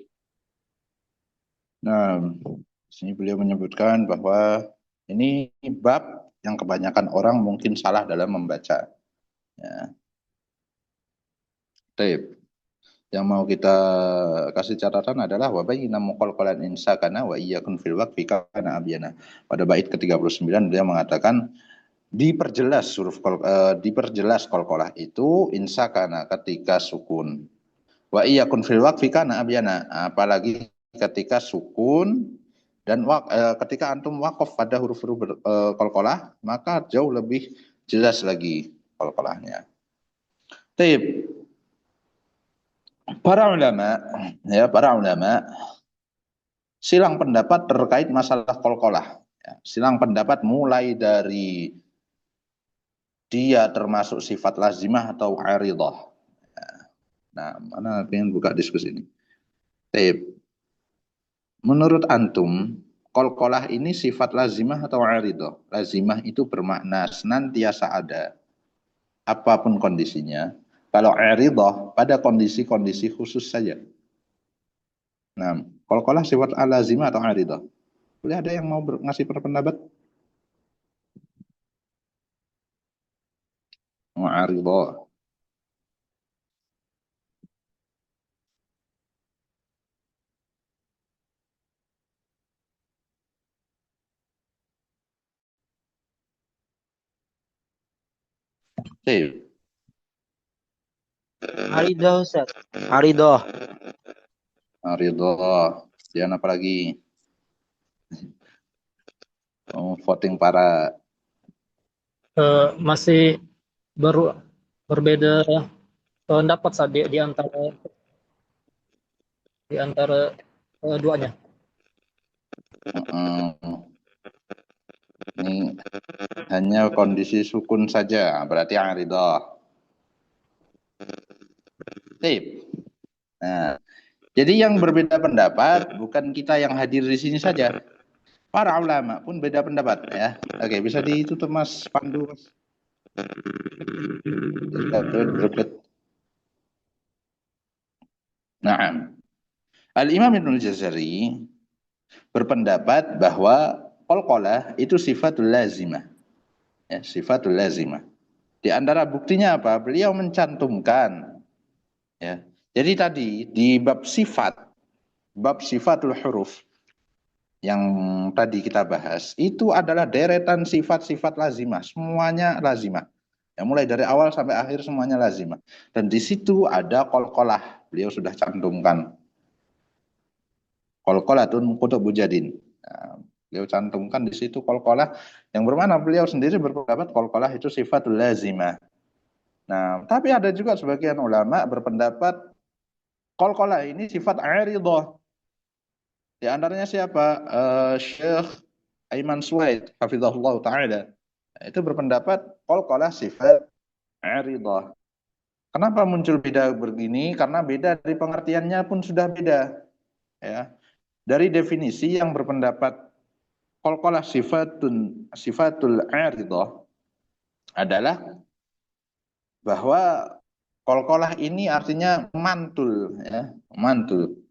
Nah, di sini beliau menyebutkan bahwa ini bab yang kebanyakan orang mungkin salah dalam membaca. Ya. Baik. Yang mau kita kasih catatan adalah wa bayyina muqalqalan insakana wa iyyakun fil waqfi kana abyana. Pada bait ke-39 beliau mengatakan diperjelas qalqalah itu insakana ketika sukun. Wa iyyakun fil waqfi kana abyana, apalagi ketika sukun dan ketika antum waqaf pada huruf-huruf qalqalah maka jauh lebih jelas lagi qalqalahnya. Baik. Para ulama silang pendapat terkait masalah qalqalah. Ya, silang pendapat mulai dari dia termasuk sifat lazimah atau aridah. Ya. Nah, mana pengen buka diskusi ini. Baik. Menurut antum, qalqalah ini sifat lazimah atau aridah? Lazimah itu bermakna senantiasa ada, apapun kondisinya. Kalau aridah pada kondisi-kondisi khusus saja. Nah, qalqalah sifat lazimah atau aridah? Boleh ada yang mau ngasih pendapat? Mu'aridah. Sip. Aridoh Ustaz. Aridoh. Mu'aridah. Dan apa lagi? Voting para masih berbeda pendapat saat di antara duanya. Ini hanya kondisi sukun saja, berarti aridah. Sip. Nah, jadi yang berbeda pendapat bukan kita yang hadir di sini saja. Para ulama pun beda pendapat ya. Oke, bisa ditutup Mas Pandu, Mas. Nah, Al-Imam Ibnu Jazari berpendapat bahwa qalqalah itu sifatul lazimah. Ya, sifatul lazimah. Di antara buktinya apa? Beliau mencantumkan ya. Jadi tadi di bab sifatul huruf yang tadi kita bahas itu adalah deretan sifat-sifat lazimah, semuanya lazimah. Ya, mulai dari awal sampai akhir semuanya lazimah. Dan di situ ada qalqalah. Beliau sudah cantumkan. Qalqalatun qutubu jadin. Nah, beliau cantumkan di situ qalqalah yang bermana beliau sendiri berpendapat qalqalah itu sifatul lazimah. Nah, tapi ada juga sebagian ulama berpendapat qalqalah ini sifat aridah. Di antaranya siapa? Syekh Aiman Suwaid, hafizahullah ta'ala. Itu berpendapat qalqalah sifat aridah. Kenapa muncul beda begini? Karena beda dari pengertiannya pun sudah beda. Ya. Dari definisi yang berpendapat qalqalah sifatul aridah adalah bahwa qalqalah ini artinya mantul, ya, mantul.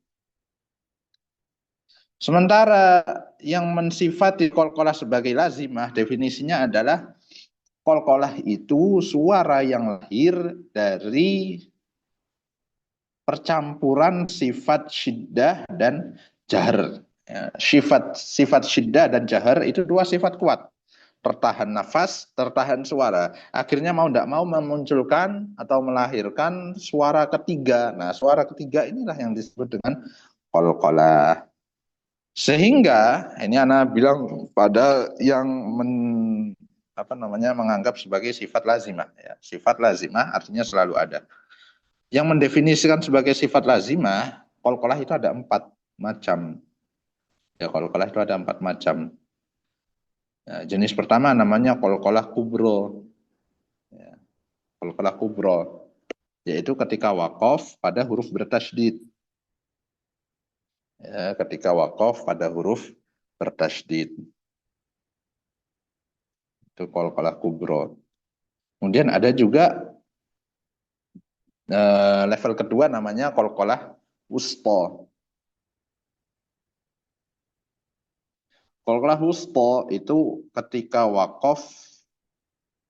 Sementara yang mensifati qalqalah sebagai lazimah definisinya adalah qalqalah itu suara yang lahir dari percampuran sifat syiddah dan jahar. Ya, sifat syiddah dan jahar itu dua sifat kuat. Tertahan nafas, tertahan suara. Akhirnya mau tidak mau memunculkan atau melahirkan suara ketiga. Nah, suara ketiga inilah yang disebut dengan qalqalah. Sehingga ini Ana bilang pada yang menganggap sebagai sifat lazimah. Ya. Sifat lazimah artinya selalu ada. Yang mendefinisikan sebagai sifat lazimah, qalqalah itu ada 4 macam. Ya, qalqalah itu ada 4 macam. Nah, jenis pertama namanya qalqalah kubro. Ya, qalqalah kubro, yaitu ketika waqaf pada huruf bertasydid. Ya, ketika waqaf pada huruf bertasydid. Itu qalqalah kubro. Kemudian ada juga level kedua namanya qalqalah wusta. Qalqalah wusta itu ketika waqaf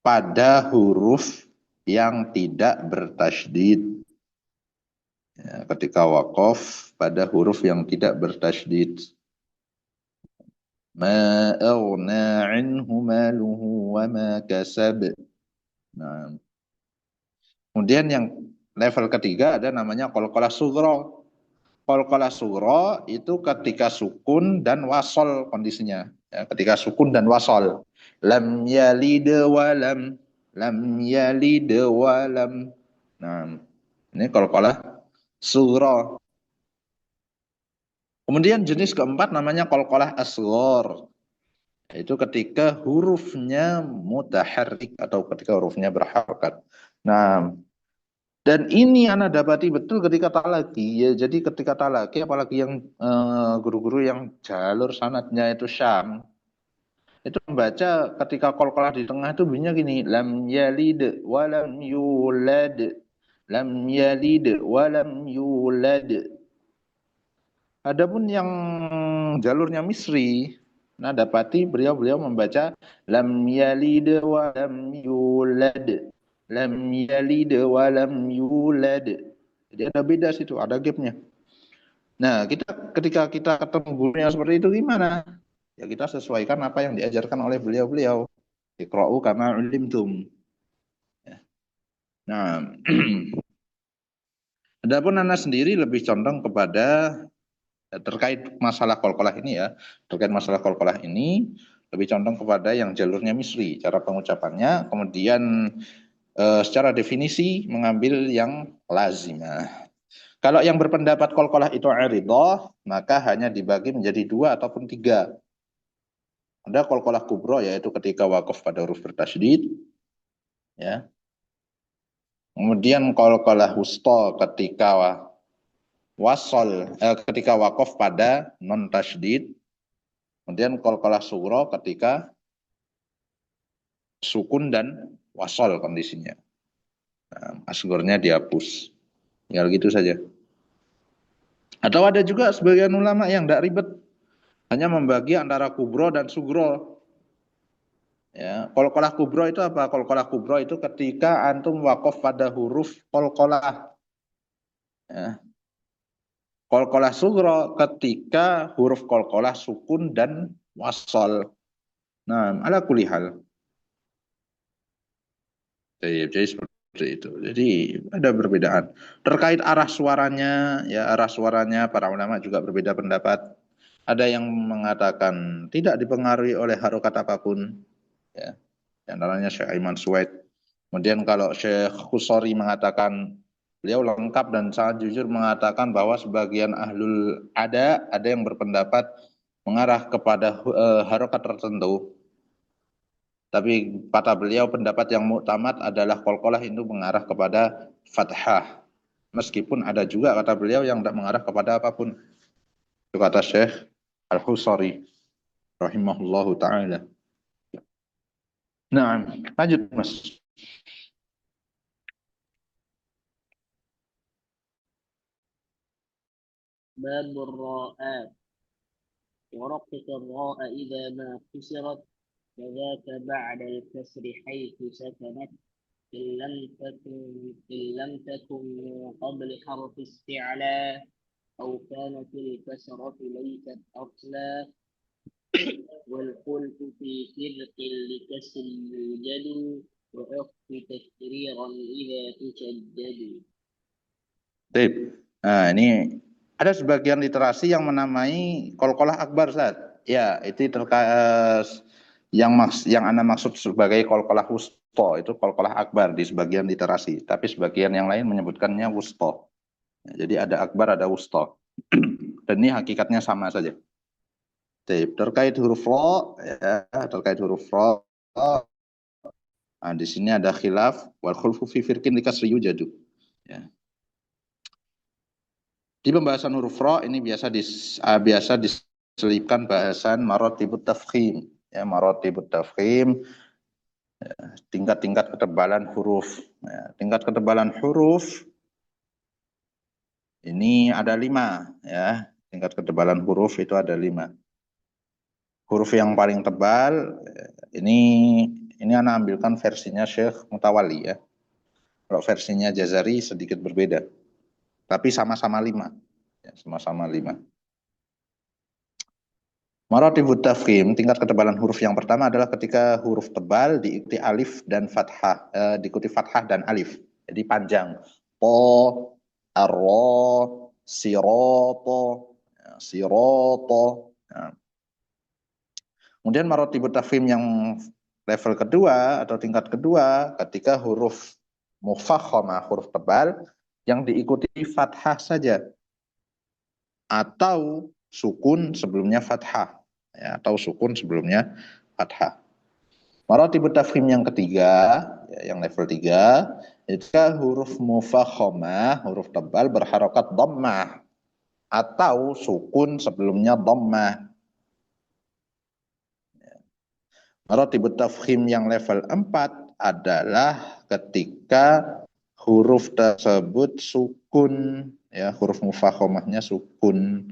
pada huruf yang tidak bertasydid. Ya, ketika waqaf pada huruf yang tidak bertasydid. Ma aghna anhu maluhu wa ma kasab. Nah, kemudian yang level ketiga ada namanya qalqalah sughra. Qalqalah sughra itu ketika sukun dan wasol kondisinya. Ya, ketika sukun dan wasol. Lam yalid wa lam yalid wa lam. Nah, ini qalqalah sughra. Kemudian jenis keempat namanya qalqalah asghar. Itu ketika hurufnya mutaharrik atau ketika hurufnya berharakat. Nah, dan ini anak dapati betul ketika talaki ya. Jadi ketika talaki apalagi yang guru-guru yang jalur sanadnya itu Syam, itu membaca ketika qalqalah di tengah itu bunyinya gini, lam yalid wa lam yulad. Lam yalid wa lam yulad. Adapun yang jalurnya Misri, nah dapati beliau membaca lam yalid wa lam yulad. Lam yalid wa lam yulad. Jadi ada beda situ, ada gapnya. Nah, ketika kita ketemu gurunya seperti itu gimana? Ya kita sesuaikan apa yang diajarkan oleh beliau-beliau. Iqra'u kama ulimtum. Ya. Nah, adapun anak sendiri lebih condong kepada terkait masalah qalqalah ini ya, terkait masalah qalqalah ini lebih condong kepada yang jalurnya Misri, cara pengucapannya, kemudian secara definisi mengambil yang lazimah. Kalau yang berpendapat qalqalah itu aridah, maka hanya dibagi menjadi 2 ataupun 3. Ada qalqalah kubro yaitu ketika waqaf pada huruf bertasydid, ya. Kemudian qalqalah wusta ketika ketika waqaf pada non tasydid. Kemudian qalqalah sughra ketika sukun dan wasol kondisinya. Nah, asgornya dihapus. Tinggal gitu saja. Atau ada juga sebagian ulama yang tidak ribet. Hanya membagi antara kubro dan sugro. Ya, qalqalah kubro itu apa? Qalqalah kubro itu ketika antum waqaf pada huruf qalqalah. Ya. Qalqalah sugro ketika huruf qalqalah sukun dan wasol. Nah, ala kulli hal. Jadi seperti itu. Jadi ada perbedaan. Terkait arah suaranya, ya arah suaranya para ulama juga berbeda pendapat. Ada yang mengatakan tidak dipengaruhi oleh harokat apapun. Ya, di antaranya Syekh Aiman Suwaid. Kemudian kalau Syekh Khusori mengatakan beliau lengkap dan sangat jujur mengatakan bahwa sebagian ahlul ada yang berpendapat mengarah kepada harokat tertentu. Tapi kata beliau pendapat yang muktamad adalah qalqalah itu mengarah kepada fathah. Meskipun ada juga kata beliau yang tidak mengarah kepada apapun. Itu kata Syekh Al-Husari rahimahullahu taala. Nah, lanjut Mas. باب الراءات ورقق الراء إذا ما كسرت وذاك بعد الكسر حيث سكنت إن لم تكن من قبل حرف استعلاء أو كانت الكسرة ليست أصلا والخلف في فرق لكسر يوجد وأخف تكريرا إذا تشدد. Tip. Nah, ini ada sebagian literasi yang menamai qalqalah akbar, Ustaz. Ya, itu terkait yang Anda maksud sebagai qalqalah wusta, itu qalqalah akbar di sebagian literasi, tapi sebagian yang lain menyebutkannya wusta. Ya, jadi ada akbar, ada wusta. Dan ini hakikatnya sama saja. Terkait huruf ro, ya, terkait huruf ro, nah, di sini ada khilaf wal khulfu fi firqin likasri yujadu. Ya. Di pembahasan huruf ro ini biasa diselipkan bahasan marotibut tafkhim. Ya, marotibut tafkhim, tingkat-tingkat ketebalan huruf. Ya, tingkat ketebalan huruf ini ada 5. Ya, tingkat ketebalan huruf itu ada 5. Huruf yang paling tebal ini anak ambilkan versinya Syekh Mutawali ya. Kalau versinya Jazari sedikit berbeda, tapi sama-sama 5. Ya, sama-sama 5. Maratibut tafkhim, tingkat ketebalan huruf yang pertama adalah ketika huruf tebal diikuti alif dan fathah, diikuti fathah dan alif. Jadi panjang. Po, arro, siroto, siroto. Nah. Kemudian maratibut tafkhim yang level kedua atau tingkat kedua ketika huruf mufakhamah, huruf tebal yang diikuti fathah saja atau sukun sebelumnya fathah, ya, atau sukun sebelumnya fathah. Maratibut tafkhim yang ketiga, ya, yang level 3, ketika huruf mufakhamah, huruf tebal berharokat dhammah atau sukun sebelumnya dhammah. Maratibut tafkhim yang level 4 adalah ketika huruf tersebut sukun, ya, huruf mufakhamahnya sukun.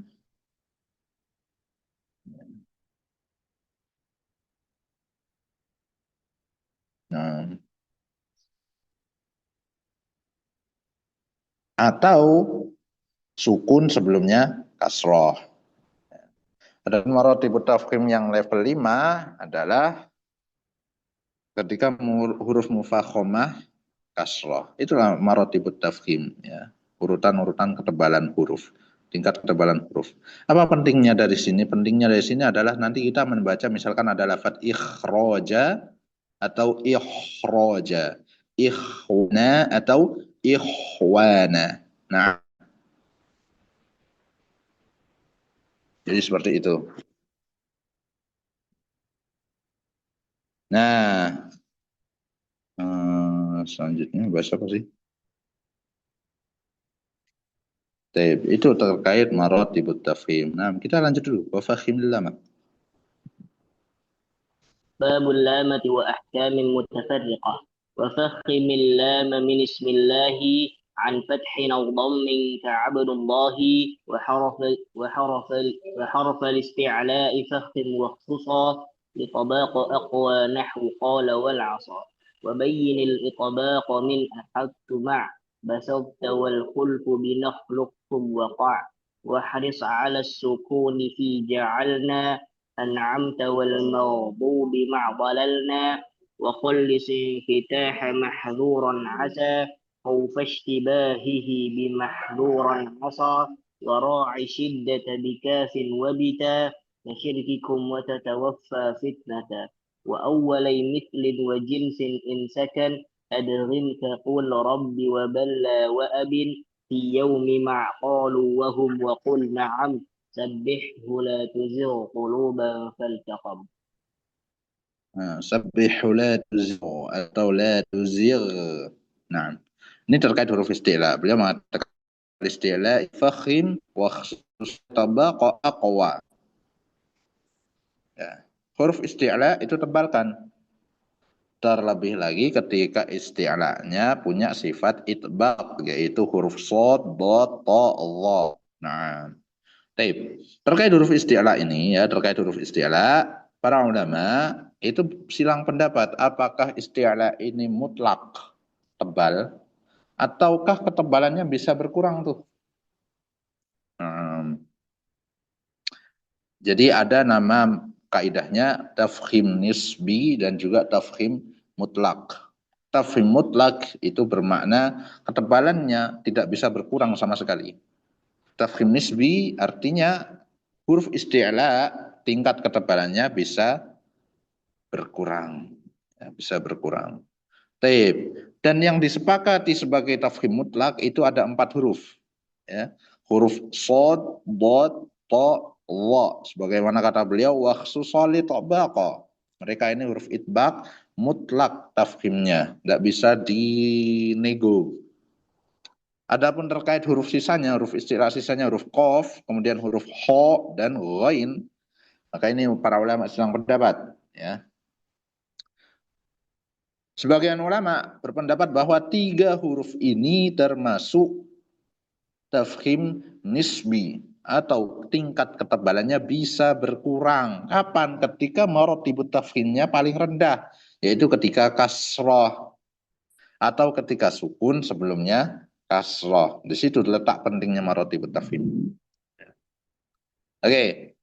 Nah, atau sukun sebelumnya kasroh. Dan maratibut tafkhim yang level 5 adalah ketika huruf mufakhamah kasroh. Itulah maratibut tafkhim, ya. Urutan-urutan ketebalan huruf, tingkat ketebalan huruf. Apa pentingnya dari sini? Pentingnya dari sini adalah nanti kita membaca misalkan ada lafaz ikhroja atau ikhroja, ikhwana atau ikhwana. Nah, jadi seperti itu. Nah, selanjutnya bahasa apa sih? Itu terkait maratibut tafkhim. Nah, kita lanjut dulu. Wa fakhim lama. باب اللامة وأحكام متفرقة. وفخم اللام من اسم الله عن فتح أو ضم كعبد الله وحرف الاستعلاء فخم واختصا لطباق أقوى نحو قال والعصا. وبين الإطباق من أحدت مع بسطت والخلف بنخلقكم وقع. واحرص على السكون في جعلنا أنعمت والمغضوب مع ضللنا. وخلص انفتاح محذورا عسى خوف اشتباهه بمحذورا عصى. وراعي شدة بكاف وبتا كشرككم وتتوفى فتنة. وأولي مثل وجنس إن سكن أدغم كقول رب وبلى وأب في يوم مع قالوا وهم وقل نعم سبحه لا تزغ قلوبا فالتقم. Sabbihu la tuzigh atau la tuzigh. Nah, ini terkait huruf isti'la. Beliau mengatakan isti'la fakhim wa khusus tabaqa aqwa. Ya. Huruf isti'la itu tebalkan. Terlebih lagi ketika isti'lanya punya sifat itbaq, yaitu huruf shad, dad, ta, dha. Nah, terkait huruf isti'la ini, ya, terkait huruf isti'la, para ulama itu silang pendapat apakah isti'la ini mutlak tebal ataukah ketebalannya bisa berkurang tuh. Jadi ada nama kaidahnya tafkhim nisbi dan juga tafkhim mutlak. Tafkhim mutlak itu bermakna ketebalannya tidak bisa berkurang sama sekali. Tafkhim nisbi artinya huruf isti'la tingkat ketebalannya bisa berkurang, ya, bisa berkurang. Dan yang disepakati sebagai tafkhim mutlak itu ada 4 huruf, ya. Huruf shad, dad, ta, wa, sebagaimana kata beliau wa khususali tabaqa. Mereka ini huruf itbaq mutlak tafkhimnya, enggak bisa dinego. Adapun terkait huruf sisanya, huruf istilah sisanya huruf qaf, kemudian huruf kha dan ghain, maka ini para ulama sedang berdebat, ya. Sebagian ulama berpendapat bahwa 3 huruf ini termasuk tafkhim nisbi atau tingkat ketebalannya bisa berkurang. Kapan? Ketika marotibut tafkhimnya paling rendah, yaitu ketika kasroh atau ketika sukun sebelumnya kasroh. Di situ letak pentingnya marotibut tafkhim. Oke.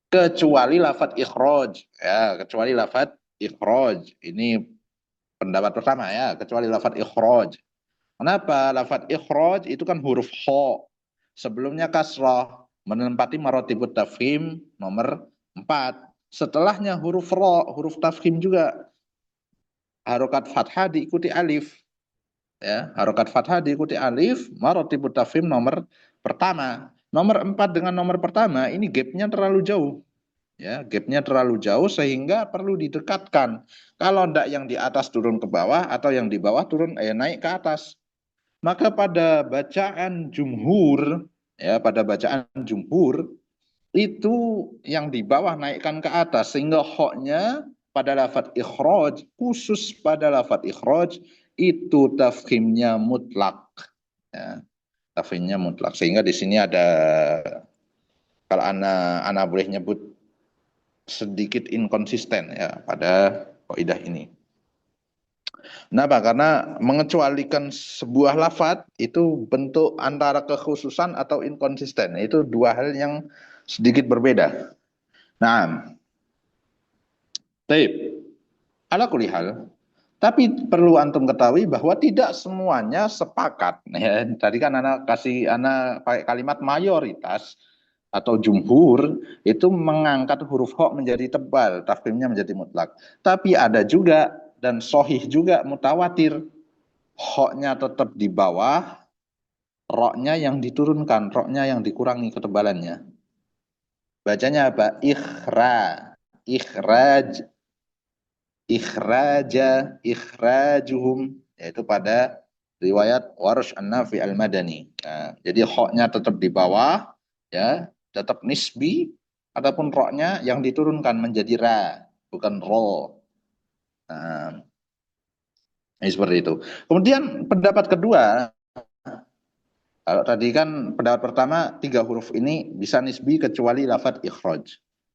Kecuali lafadz ikhraj, ya, kecuali lafadz ikhraj. Ini pendapat pertama, ya, kecuali lafadz ikhraj. Kenapa? Lafadz ikhraj itu kan huruf kha. Sebelumnya kasrah, menempati marotibut tafkhim nomor 4. Setelahnya huruf ra, huruf tafkhim juga. Harokat fathah diikuti alif. Ya, harokat fathah diikuti alif, marotibut tafkhim nomor pertama. Nomor 4 dengan nomor pertama ini gapnya terlalu jauh. Ya, gapnya terlalu jauh sehingga perlu didekatkan. Kalau enggak yang di atas turun ke bawah atau yang di bawah turun naik ke atas. Maka pada bacaan jumhur, ya, pada bacaan jumhur itu yang di bawah naikkan ke atas sehingga hoknya pada lafadz ikhraj, khusus pada lafadz ikhraj itu tafkhimnya mutlak. Ya, tafkhimnya mutlak. Sehingga di sini ada, kalau ana boleh nyebut, sedikit inkonsisten, ya, pada kaidah ini. Kenapa? Karena mengecualikan sebuah lafadz itu bentuk antara kekhususan atau inkonsisten. Itu 2 hal yang sedikit berbeda. Nah, baik. Ala kulli hal. Tapi perlu antum ketahui bahwa tidak semuanya sepakat. Ya, tadi kan anak pakai kalimat mayoritas atau jumhur itu mengangkat huruf hok menjadi tebal, tafkhimnya menjadi mutlak. Tapi ada juga dan sohih juga mutawatir, hoknya tetap di bawah, roknya yang diturunkan, roknya yang dikurangi ketebalannya. Bacanya apa? Ikhraj, ikhraja, ikhrajuhum, yaitu pada riwayat Warsh An-Nafi Al-Madani. Nah, jadi hoknya tetap di bawah, ya, tetap nisbi, ataupun roknya yang diturunkan menjadi ra, bukan ro. Nah, ini seperti itu. Kemudian pendapat kedua, kalau tadi kan pendapat pertama 3 huruf ini bisa nisbi kecuali lafadz ikhraj.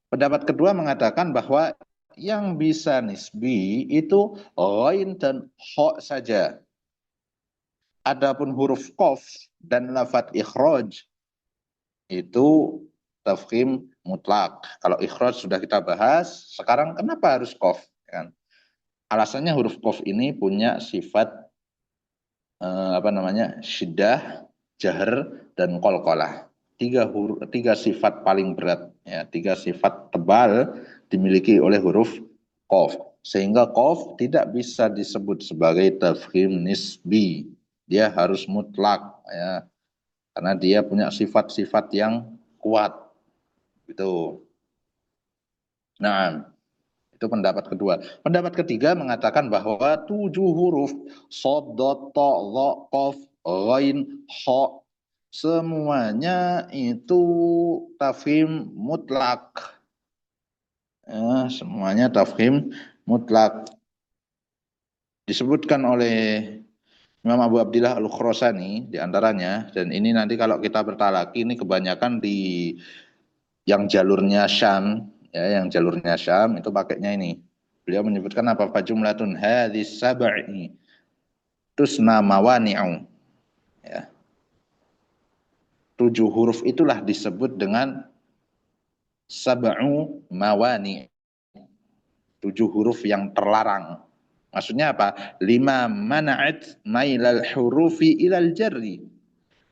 Pendapat kedua mengatakan bahwa yang bisa nisbi itu ghain dan kha saja. Adapun huruf qaf dan lafadz ikhraj itu tafkhim mutlak. Kalau ikhraj sudah kita bahas, sekarang kenapa harus qaf? Kan? Alasannya huruf qaf ini punya sifat syiddah, jahr, dan qalqalah. 3 sifat paling berat, ya, 3 sifat tebal dimiliki oleh huruf qaf, sehingga qaf tidak bisa disebut sebagai tafkhim nisbi. Dia harus mutlak, ya, karena dia punya sifat-sifat yang kuat, gitu. Nah, itu pendapat kedua. Pendapat ketiga mengatakan bahwa 7 huruf shad, ta, dha, qaf, ghain, kha semuanya itu tafkhim mutlak. Semuanya tafkhim mutlak. Disebutkan oleh Imam Abu Abdillah Al-Khurasani diantaranya, dan ini nanti kalau kita bertalaki ini kebanyakan di yang jalurnya Syam, ya, yang jalurnya Syam itu pakainya ini. Beliau menyebutkan apa? Fajumlatun hadis sab'i tusna mawani'u. Ya. 7 huruf itulah disebut dengan sab'u mawani'. 7 huruf yang terlarang. Maksudnya apa? 5 mana'at mailal hurufi ilal jarri.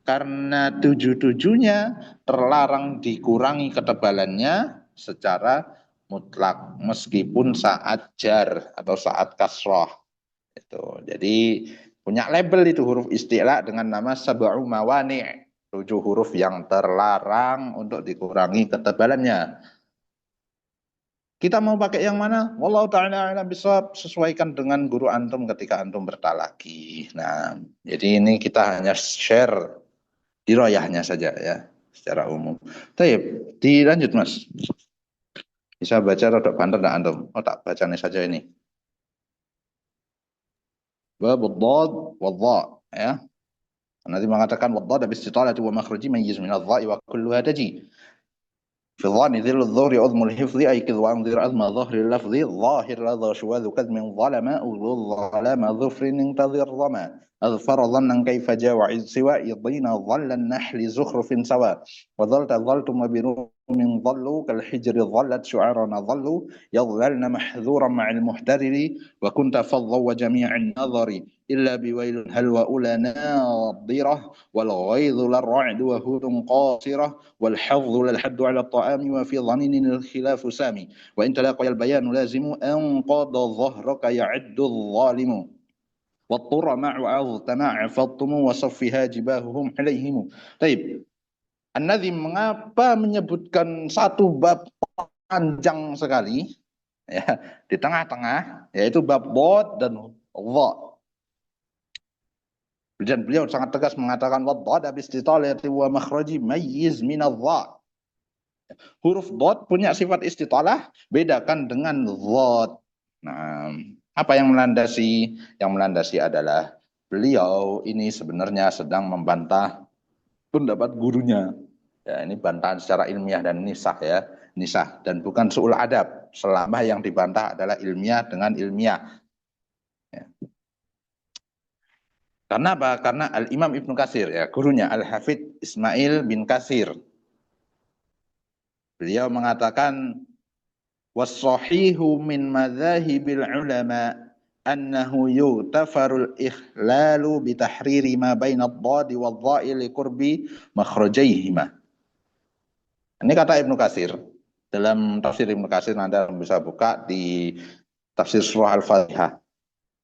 Karena 7-7-nya terlarang dikurangi ketebalannya secara mutlak meskipun saat jar atau saat kasroh. Itu. Jadi punya label itu huruf isti'la dengan nama sab'u mawani'. 7 huruf yang terlarang untuk dikurangi ketebalannya. Kita mau pakai yang mana? Wallahu ta'ala a'lam bishawab, sesuaikan dengan guru antum ketika antum bertalaki. Nah, jadi ini kita hanya share diroyahnya saja ya, secara umum. Baik, dilanjut Mas. Bisa baca rodok banter enggak antum? Oh, tak bacanya saja ini. Babud dhad wad dha ya. Nanti mengatakan wad dhad bi-istitalati wa makhraji mayyiz min adh-dha'i wa kulluha taji. في الظن ذل الظهر عظم الحفظ أيقظ وأنذر أذم ظهر اللفظ ظاهر لظى شواذ كذم ظلم أولو الظلام ظفر انتظر ظما أظفر ظنا كيف جاء وعز سواء ضين ظل النحل زخرف سوا ظلتم وبروم ظلوا كالحجر ظلت شعارنا ظلوا يظللن محذورا مع المحترر وكنت فظا وجميع النظر إلا بويل هل وأولى ناضرة والغيظ للرعد وهود قاصرة والحظ للحد على الطعام وفي ظنين الخلاف سامي وإن تلاقي البيان لازم أنقض ظهرك يعد الظالم واضطر مع تماع فالطم وصفها جباههم عليهم. طيب, An-Nadhim mengapa menyebutkan satu bab panjang sekali ya di tengah-tengah, yaitu bab dhad dan dha. Dan beliau sangat tegas mengatakan wadh bi-istitalati wa makhraji mayyiz min adh-dha. Huruf dhad punya sifat istitalah, bedakan dengan dhad. Nah, apa yang melandasi? Yang melandasi adalah beliau ini sebenarnya sedang membantah pendapat gurunya. Ya, ini bantahan secara ilmiah dan ini sah ya, ini sah dan bukan su'ul adab. Selama yang dibantah adalah ilmiah dengan ilmiah. Ya. Karena apa? Karena Al-Imam Ibnu Katsir ya, gurunya Al-Hafidz Ismail bin Katsir. Beliau mengatakan was-sahihu min madzahibil ulama annahu yutafarul ikhlalu bi tahriri ma baina ad-dhad wadh-dha'i li qurbi makhrajaihima. Ini kata Ibnu Katsir. Dalam tafsir Ibnu Katsir Anda bisa buka di tafsir surah Al-Fatihah.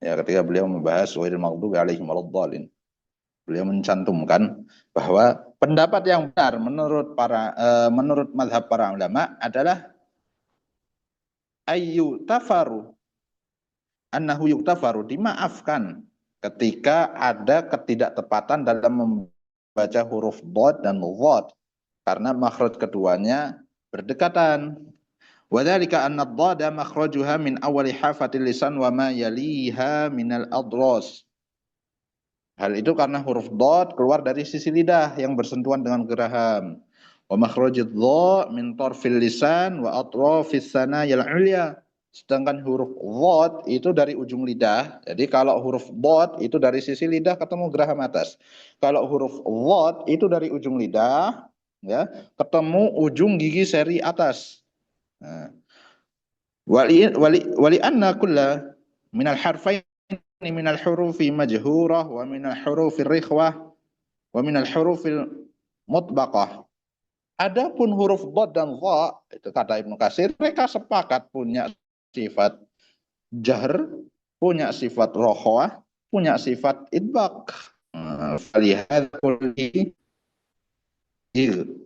Ya, ketika beliau membahas ghairil maghdubi alaihim waladdallin. Beliau mencantumkan bahwa pendapat yang benar menurut mazhab para ulama adalah annahu yuktafaru, dimaafkan ketika ada ketidaktepatan dalam membaca huruf dhad dan dhad karena makhraj keduanya berdekatan. Wadzalika anna ad-dhada makhrajuha min awali hafatil lisan wa ma yaliha minal adras. Hal itu karena huruf dhad keluar dari sisi lidah yang bersentuhan dengan geraham. Wa makhrajud dha min tarfil lisan wa atrafis sanayal ulya. Sedangkan huruf dhad itu dari ujung lidah. Jadi kalau huruf dhad itu dari sisi lidah ketemu geraham atas. Kalau huruf dhad itu dari ujung lidah ya, ketemu ujung gigi seri atas. Nah, wali anna kulla minal harfain minal hurufi majhurah wa minal hurufir rikhwah wa minal hurufil mutbaqah. Adapun huruf dhad dan dha, itu kata Ibnu Katsir, mereka sepakat punya sifat jahr, punya sifat rokhwah, punya sifat idbaq. Falihadza kulli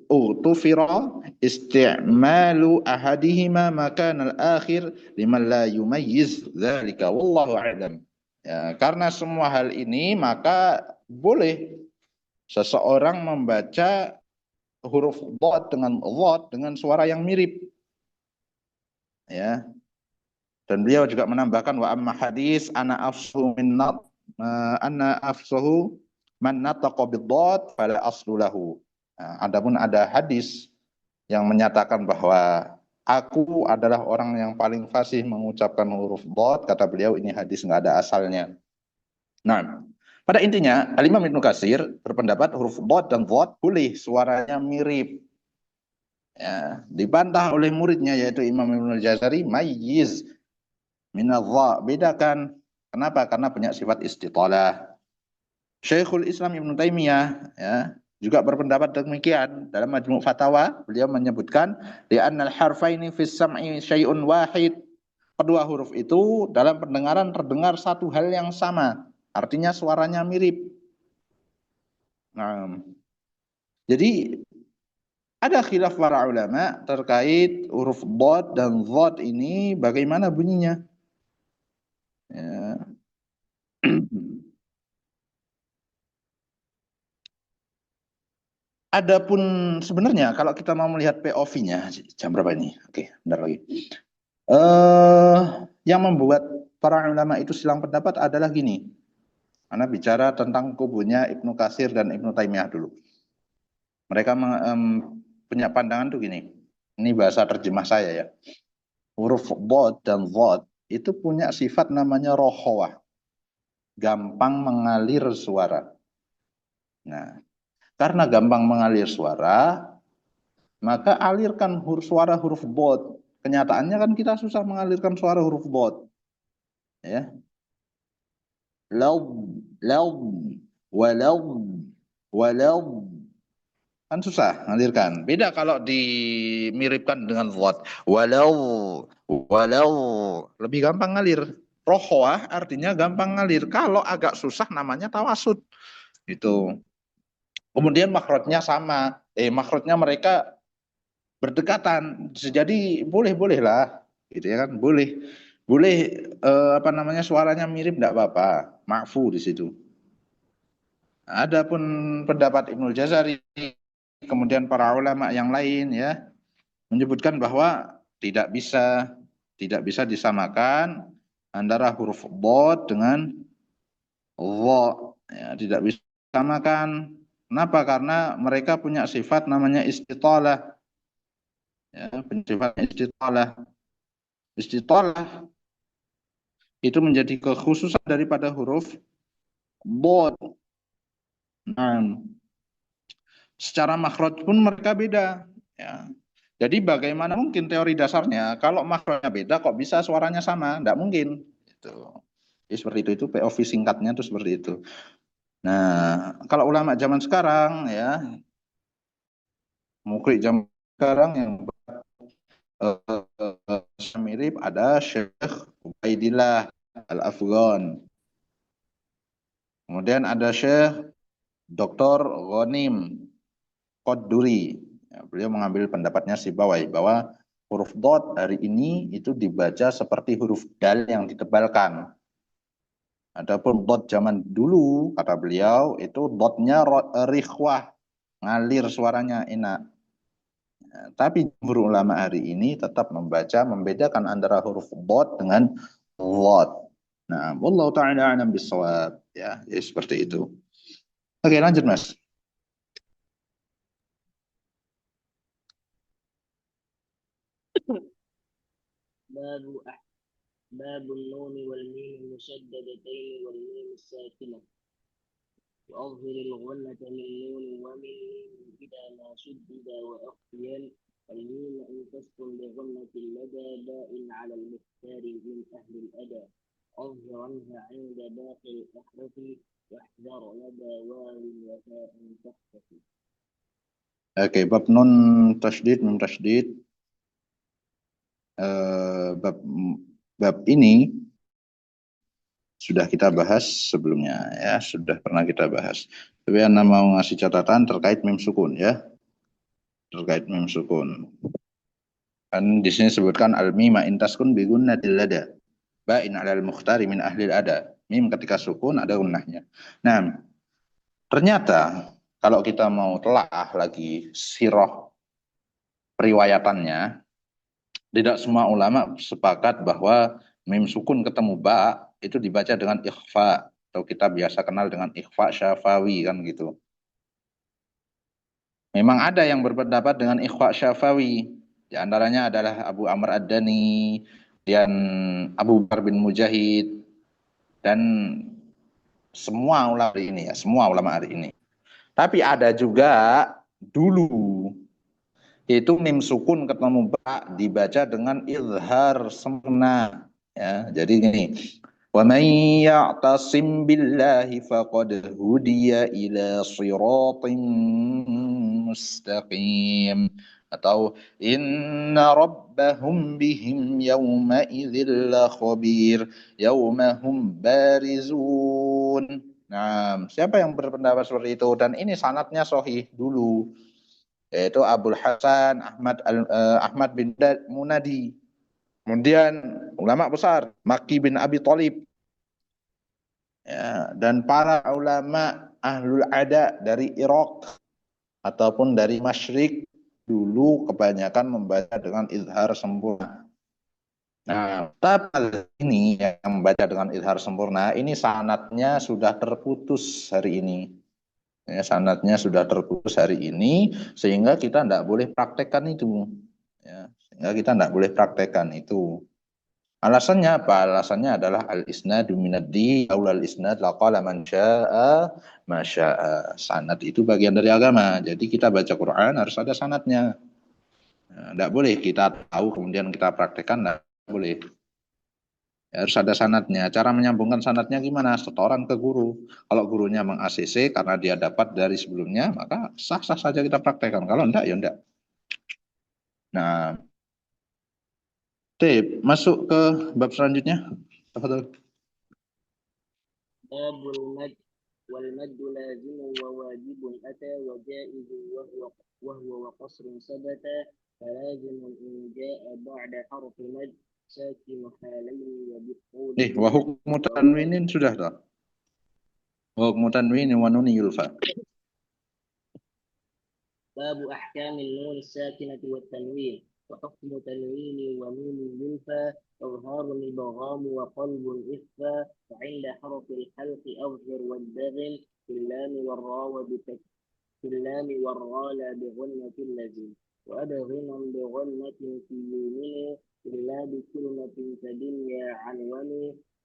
utufira isti'malu ahadihima makan al-akhir liman la yumayyiz dzalika wallahu a'lam. Ya, karena semua hal ini maka boleh seseorang membaca huruf dhad dengan suara yang mirip. Ya. Dan beliau juga menambahkan wa amma hadis ana afsuhu man nataqa bid-dhad fala aslu lahu. Nah, adapun ada hadis yang menyatakan bahwa aku adalah orang yang paling fasih mengucapkan huruf dhad, kata beliau ini hadis nggak ada asalnya. Nah, pada intinya Al-Imam Ibnu Katsir berpendapat huruf dhad dan dhad boleh suaranya mirip. Ya, dibantah oleh muridnya yaitu Imam Ibnu Jazari, mayyiz min adh-dha, bedakan. Kenapa? Karena punya sifat istitalah. Syekhul Islam Ibnu Taimiyah ya juga berpendapat demikian. Dalam Majmu' Fatawa beliau menyebutkan di annal harfaini fis sam'i syai'un wahid. Kedua huruf itu dalam pendengaran terdengar satu hal yang sama. Artinya suaranya mirip. Nah, Jadi ada khilaf para ulama terkait huruf dhad dan dhad ini bagaimana bunyinya. Ya. Adapun sebenarnya kalau kita mau melihat POV-nya, jam berapa ini? Oke, bentar lagi. Yang membuat para ulama itu silang pendapat adalah gini. Karena bicara tentang kubunya Ibnu Katsir dan Ibnu Taimiyah dulu. Mereka punya pandangan tuh gini. Ini bahasa terjemah saya ya. Huruf dhad dan dhad itu punya sifat namanya rohowah. Gampang mengalir suara. Nah, karena gampang mengalir suara, maka alirkan suara huruf dhad. Kenyataannya kan kita susah mengalirkan suara huruf dhad. Ya. Law, law, walau, walau. Kan susah mengalirkan. Beda kalau dimiripkan dengan dhad. Walau, walau. Lebih gampang ngalir. Rohwah artinya gampang ngalir. Kalau agak susah namanya tawasud. Gitu. Kemudian makhrajnya sama. Makhrajnya mereka berdekatan. Jadi boleh-boleh lah. Gitu ya kan. Boleh. Boleh apa namanya suaranya mirip enggak apa-apa. Ma'fu di situ. Adapun pendapat Ibnu Jazari kemudian para ulama yang lain ya menyebutkan bahwa tidak bisa disamakan antara huruf dhad dengan dha, ya, tidak bisa disamakan. Kenapa? Karena mereka punya sifat namanya istitalah, ya, sifat istitalah. Istitalah itu menjadi kekhususan daripada huruf dhad. Nah, secara makhraj pun mereka beda, ya. Jadi bagaimana mungkin teori dasarnya kalau makronya beda kok bisa suaranya sama? Tidak mungkin. Jadi seperti itu POV singkatnya itu seperti itu. Nah, kalau ulama zaman sekarang ya, mukri zaman sekarang yang mirip ada Syekh Ubaidillah Al-Afghan. Kemudian ada Syekh Dr. Ghanim Qadduri. Ya, beliau mengambil pendapatnya Sibawai bahwa huruf dhad hari ini itu dibaca seperti huruf dal yang ditebalkan. Adapun dhad zaman dulu, kata beliau, itu dhatnya rikhwah, ngalir suaranya enak. Ya, tapi jumhur ulama hari ini tetap membedakan antara huruf dhad dengan dhad. Nah, wallahu ta'ala a'lam bissawab. Ya, seperti itu. Oke, lanjut Mas. باب باب النون والميم المشددتين والميم الساكنة وأظهر الغنة من نون ومن ميم إذا ما شدد وأخفيا الميم إن تسكن بغنة لدى باء على المختار من أهل الأداء أظهرنها عند باقي الأحرف واحذر لدى واو وفاء تختفي. Oke, bab nun tasydid, mim tasydid. Bab ini sudah kita bahas sebelumnya ya, sudah pernah kita bahas. Tapi Anda mau ngasih catatan terkait mim sukun ya. Terkait mim sukun. Kan di sini sebutkan al-mima intaskun bi gunnatil lada. Ba'in 'alal mukhtari min ahli ada. Mim ketika sukun ada gunnahnya. Nah, ternyata kalau kita mau telah lagi sirah periwayatannya, tidak semua ulama sepakat bahwa mim sukun ketemu ba itu dibaca dengan ikhfa atau kita biasa kenal dengan ikhfa syafawi kan gitu. Memang ada yang berpendapat dengan ikhfa syafawi. Di antaranya adalah Abu Amr Ad-Dani dan Abu Bakar bin Mujahid dan semua ulama hari ini ya, semua ulama hari ini. Tapi ada juga dulu itu mim sukun ketemu ba dibaca dengan izhar sempurna ya. Jadi gini, wa may ya'tasim billahi faqad hudiya ila siratin mustaqim atau inna rabbahum bihim yawma idzil khabir yaumahum barizun. Nah, siapa yang berpendapat seperti itu? Dan ini sanadnya sahih dulu, yaitu Abul Hasan Ahmad bin Munadi. Kemudian ulama besar Maki bin Abi Thalib, ya, dan para ulama ahlul ada dari Irak ataupun dari Masyrik dulu kebanyakan membaca dengan izhar sempurna. Nah, tapi ini yang membaca dengan izhar sempurna ini sanadnya sudah terputus hari ini. Ya, sanadnya sudah terputus hari ini sehingga kita tidak boleh praktekkan itu. Ya, sehingga kita tidak boleh praktekkan itu. Alasannya apa? Alasannya adalah al-isnadu minad-din aw al-isnad laqala man syaa'a ma syaa'a. Sanad itu bagian dari agama. Jadi kita baca Quran harus ada sanadnya. Tidak boleh kita tahu kemudian kita praktekkan, tidak boleh. Ya, harus ada sanadnya. Cara menyambungkan sanadnya gimana? Setoran ke guru. Kalau gurunya meng-ACC karena dia dapat dari sebelumnya, maka sah-sah saja kita praktekkan. Kalau enggak, ya enggak. Nah, masuk ke bab selanjutnya. باب المد والمد لازم وواجب أتى وجائز وهو وقصر ثبت فلازم إن جاء بعد حرف مد ساكن حالين وبالطول وحكم تنوين sudah dah. وحكم تنوين ونون يلفى. باب أحكام النون الساكنة والتنوين وحكم تنوين ونون يلفى إظهار الإبغام وقلب الإخفاء وعند حرف الحلق أظهر والدغل في اللام والراء في اللام والراء لا بغنة اللزم وأدغنا بغنة في يمين إلا بكلمة كدنيا عنون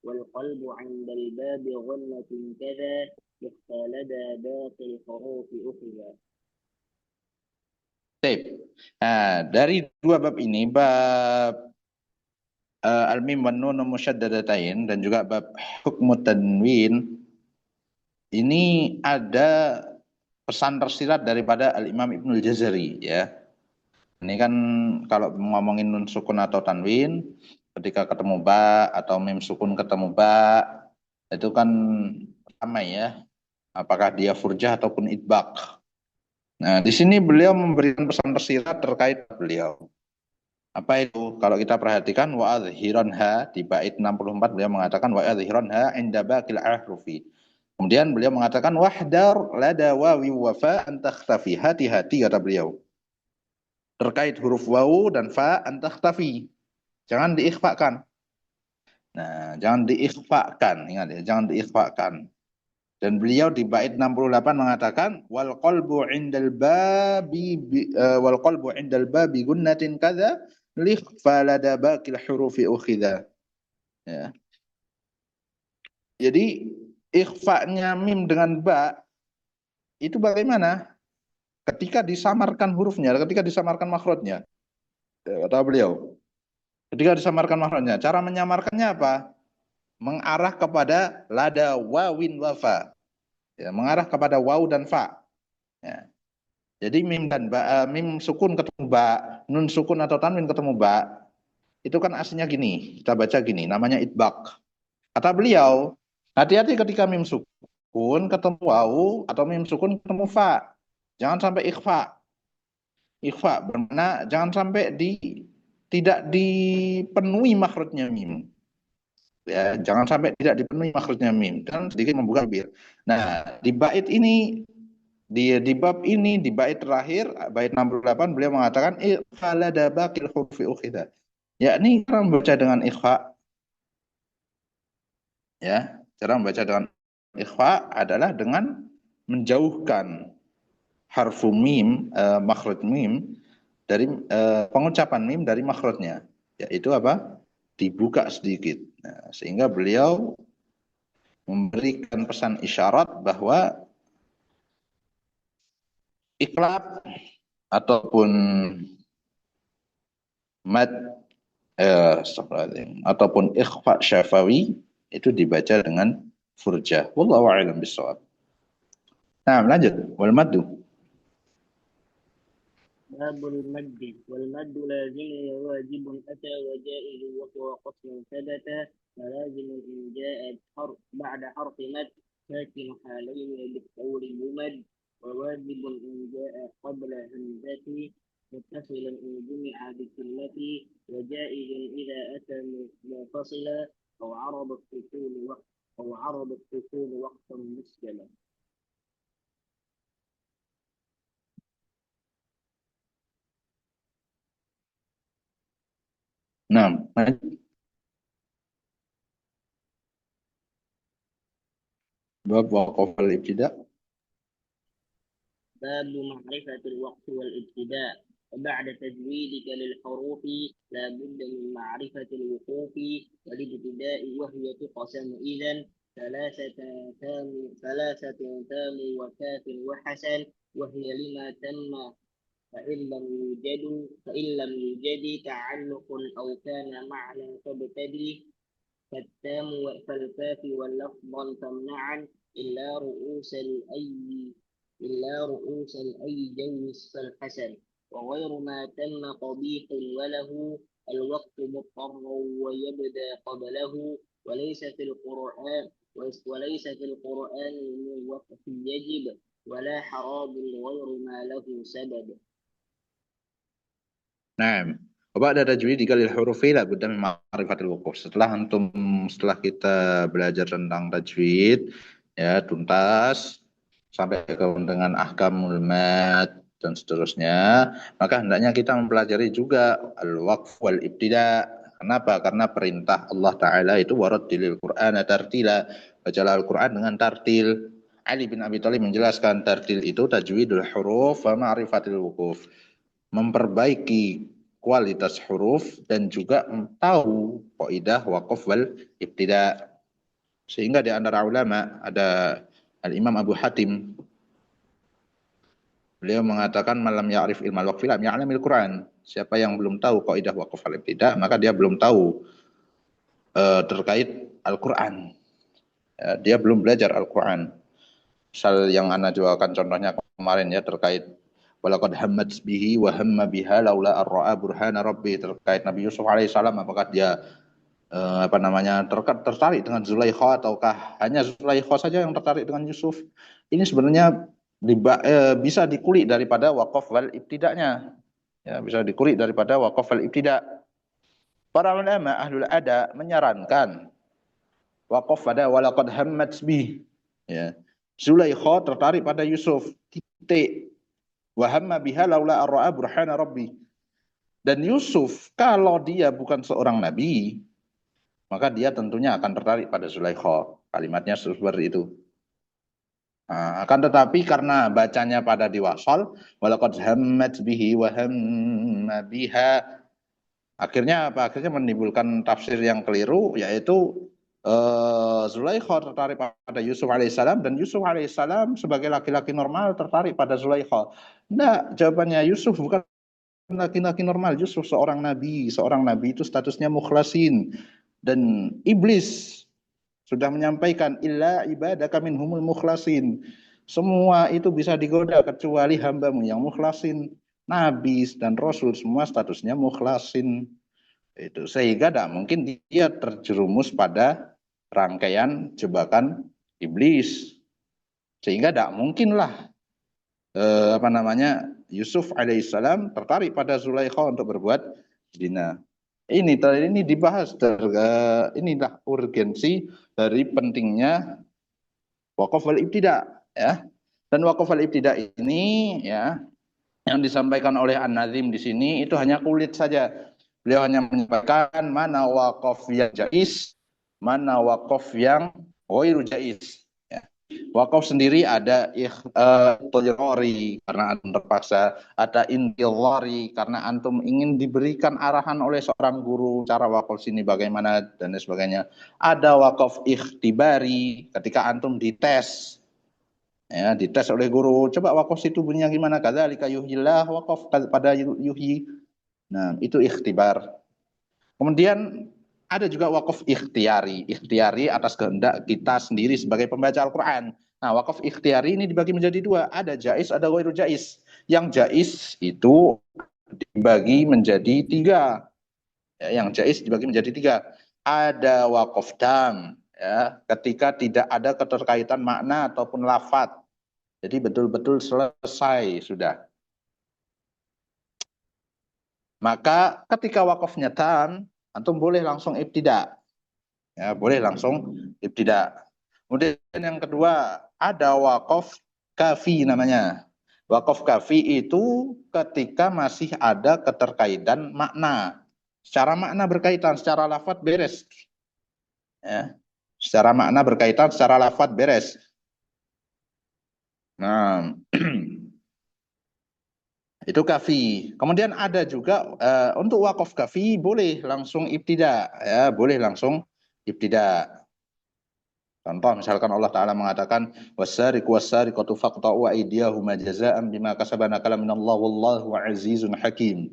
والقلب عند الباب غنة كذا يخفى لدى باقي الحروف أخذا. Nah, dari dua bab ini, bab al-mim wan nun musyaddadatain dan juga bab hukmu tanwin, ini ada pesan tersirat daripada Al-Imam Ibnul Jazari, ya. Ini kan kalau ngomongin nun sukun atau tanwin, ketika ketemu ba atau mim sukun ketemu ba, itu kan ramai ya. Apakah dia furjah ataupun idbaq. Nah, di sini beliau memberikan pesan tersirat terkait beliau. Apa itu? Kalau kita perhatikan wa adhiranha di bait 64 beliau mengatakan wa adhiranha inda baqil ahrufi. Kemudian beliau mengatakan wahdar lada wawi wafa an takhtafi. Hati-hati kata beliau. Terkait huruf wawu dan fa an takhtafi. Jangan diikhfakan. Nah, jangan diikhfakan. Ingat ya, jangan diikhfakan. Dan beliau di bait 68 mengatakan wal qalbu indal babi gunnatin kadza likhfa lada baqil hurufi ukhidha. Ya. Jadi ikhfa'nya mim dengan ba itu bagaimana? Ketika disamarkan hurufnya, ketika disamarkan makhrajnya. Kata beliau. Ketika disamarkan makhrajnya, cara menyamarkannya apa? Mengarah kepada lada wawin wafa. Ya, mengarah kepada waw dan fa. Ya. Jadi mim dan ba, mim sukun ketemu ba, nun sukun atau tanwin ketemu ba, itu kan aslinya gini, kita baca gini, namanya itbaq. Kata beliau, hati-hati ketika mim sukun ketemu waw atau mim sukun ketemu fa. Jangan sampai ikhfa. Ikhfa bermakna jangan sampai tidak dipenuhi makhrajnya mim. Ya, jangan sampai tidak dipenuhi makhrajnya mim dan sedikit membuka bibir. Nah, di bait ini di bab ini di bait terakhir bait 68 beliau mengatakan ikhfa baqil hurfi ukhidha. Yakni cara membaca dengan ikhfa, ya, cara membaca dengan ikhfa adalah dengan menjauhkan harfu mim, makhraj mim dari pengucapan mim dari makhrajnya, yaitu apa? Dibuka sedikit. Nah, sehingga beliau memberikan pesan isyarat bahwa iklab ataupun mad ataupun ikhfa syafawi itu dibaca dengan furjah. Wallahu a'lam bishawab. Nah, lanjut. Wal maddu. باب المد والمد لازم وواجب أتى وجائز وهو قصر ثبت فلازم إن جاء بعد حرف مد ساكن حالين بالقول يمد وواجب إن جاء قبل همزته متصلا إن جمع بكلمته وجائز إذا أتى منفصلا أو عرض السكون وقت أو عرض السكون وقتا مسجلا. Nah, bab waqaf al-ibtida. باب معرفة الوقت والابتداء. وبعد تجويدك للحروف لا بد من معرفة الوقوف والابتداء، وهي تقسم إذن ثلاثة تام وكاف وحسن، وهي لما تم فإن لم يوجد تعلق أو كان معنى تبتدي كالتام فالكاف واللفظا تمنعا إلا رؤوس الأي جوز فالحسن، وغير ما تم قبيح وله الوقت مضطر ويبدأ قبله، وليس في القرآن من وقت يجب ولا حرام غير ما له سبب. Nah, Bapak ada tajwid lil hurufi la budda min ma'rifatil wuquf. Setelah kita belajar tentang tajwid ya tuntas sampai ke dengan ahkamul mad dan seterusnya, maka hendaknya kita mempelajari juga al-waqf wal ibtida. Kenapa? Karena perintah Allah Ta'ala itu warattilil Qur'ana tartila. Bacalah Al-Quran dengan tartil. Ali bin Abi Thalib menjelaskan tartil itu tajwidul huruf wa ma'rifatil wuquf. Memperbaiki kualitas huruf dan juga tahu kaidah waqaf wal ibtida. Sehingga di antara ulama ada Al-Imam Abu Hatim, beliau mengatakan malam ya'rif ilmal waqfi lam ya'lamil Quran. Siapa yang belum tahu kaidah waqaf wal ibtida, maka dia belum tahu terkait Al-Quran. Ya, dia belum belajar Al-Quran. Misal yang Anda jualkan contohnya kemarin ya terkait walaqad hammat bihi wa hamma biha laula ar-ra'a burhana rabbi, terkait Nabi Yusuf alaihissalam, apakah dia tertarik dengan Zulaikha ataukah hanya Zulaikha saja yang tertarik dengan Yusuf? Ini sebenarnya bisa dikulik daripada waqaf wal ibtida'nya. Ya, bisa dikulik daripada waqaf wal ibtida'. Para ulama ahlul ada menyarankan waqaf pada walaqad hammat bihi. Ya. Zulaikha tertarik pada Yusuf. Titik. Wa hamma biha laula ar-ra'a burhana rabbi. Dan Yusuf kalau dia bukan seorang nabi, maka dia tentunya akan tertarik pada Zulaikha. Kalimatnya seperti itu. Nah, akan tetapi karena bacanya pada diwasal, walaqad hammat bihi wa hamma biha, akhirnya apa? Akhirnya menimbulkan tafsir yang keliru, yaitu Zulaikha tertarik pada Yusuf alaihissalam dan Yusuf alaihissalam sebagai laki-laki normal tertarik pada Zulaikha. Enggak, jawabannya Yusuf bukan laki-laki normal. Yusuf seorang nabi itu statusnya mukhlasin. Dan iblis sudah menyampaikan illa ibadaka minhumul mukhlasin. Semua itu bisa digoda kecuali hambamu yang mukhlasin. Nabi dan rasul semua statusnya mukhlasin. Itu sehingga tidak mungkin dia terjerumus pada rangkaian jebakan iblis. Sehingga tidak mungkinlah Yusuf alaihissalam tertarik pada Zulaikha untuk berbuat zina. Ini dibahas, inilah urgensi dari pentingnya waqaf wal ibtida ya. Dan waqaf wal ibtida ini ya yang disampaikan oleh An-Nazim di sini itu hanya kulit saja. Beliau hanya menyampaikan mana waqaf yang jaiz, mana waqaf yang ghairu jaiz. Wakaf sendiri ada ikhtirari karena antum terpaksa, ada intidhari karena antum ingin diberikan arahan oleh seorang guru cara wakaf sini bagaimana dan sebagainya. Ada wakaf ikhtibari ketika antum dites. Ya, dites oleh guru, coba wakaf situ bunyinya gimana? Kadzalika yuhyillah, wakaf pada yuhyi. Nah, itu ikhtibar. Kemudian ada juga wakaf ikhtiari atas kehendak kita sendiri sebagai pembaca Al-Quran. Nah, wakaf ikhtiari ini dibagi menjadi dua, ada jaiz, ada ghairu jaiz. Yang jaiz itu dibagi menjadi tiga. Ya, yang jaiz dibagi menjadi tiga. Ada wakaf tam, ya, ketika tidak ada keterkaitan makna ataupun lafadz. Jadi betul-betul selesai sudah. Maka ketika wakafnya tam, antum boleh langsung ibtida. Ya, boleh langsung ibtida. Kemudian yang kedua, ada wakaf kafi namanya. Wakaf kafi itu ketika masih ada keterkaitan makna. Secara makna berkaitan, secara lafadz beres. Ya. Secara makna berkaitan, secara lafadz beres. Nah, itu kafi. Kemudian ada juga untuk wakaf kafi boleh langsung ibtida, ya, boleh langsung ibtida. Contoh misalkan Allah Ta'ala mengatakan wasariqu wasariqatu faqta'u aydiyahuma jazaa'an bima kasabana kala minallah wallahu azizun hakim.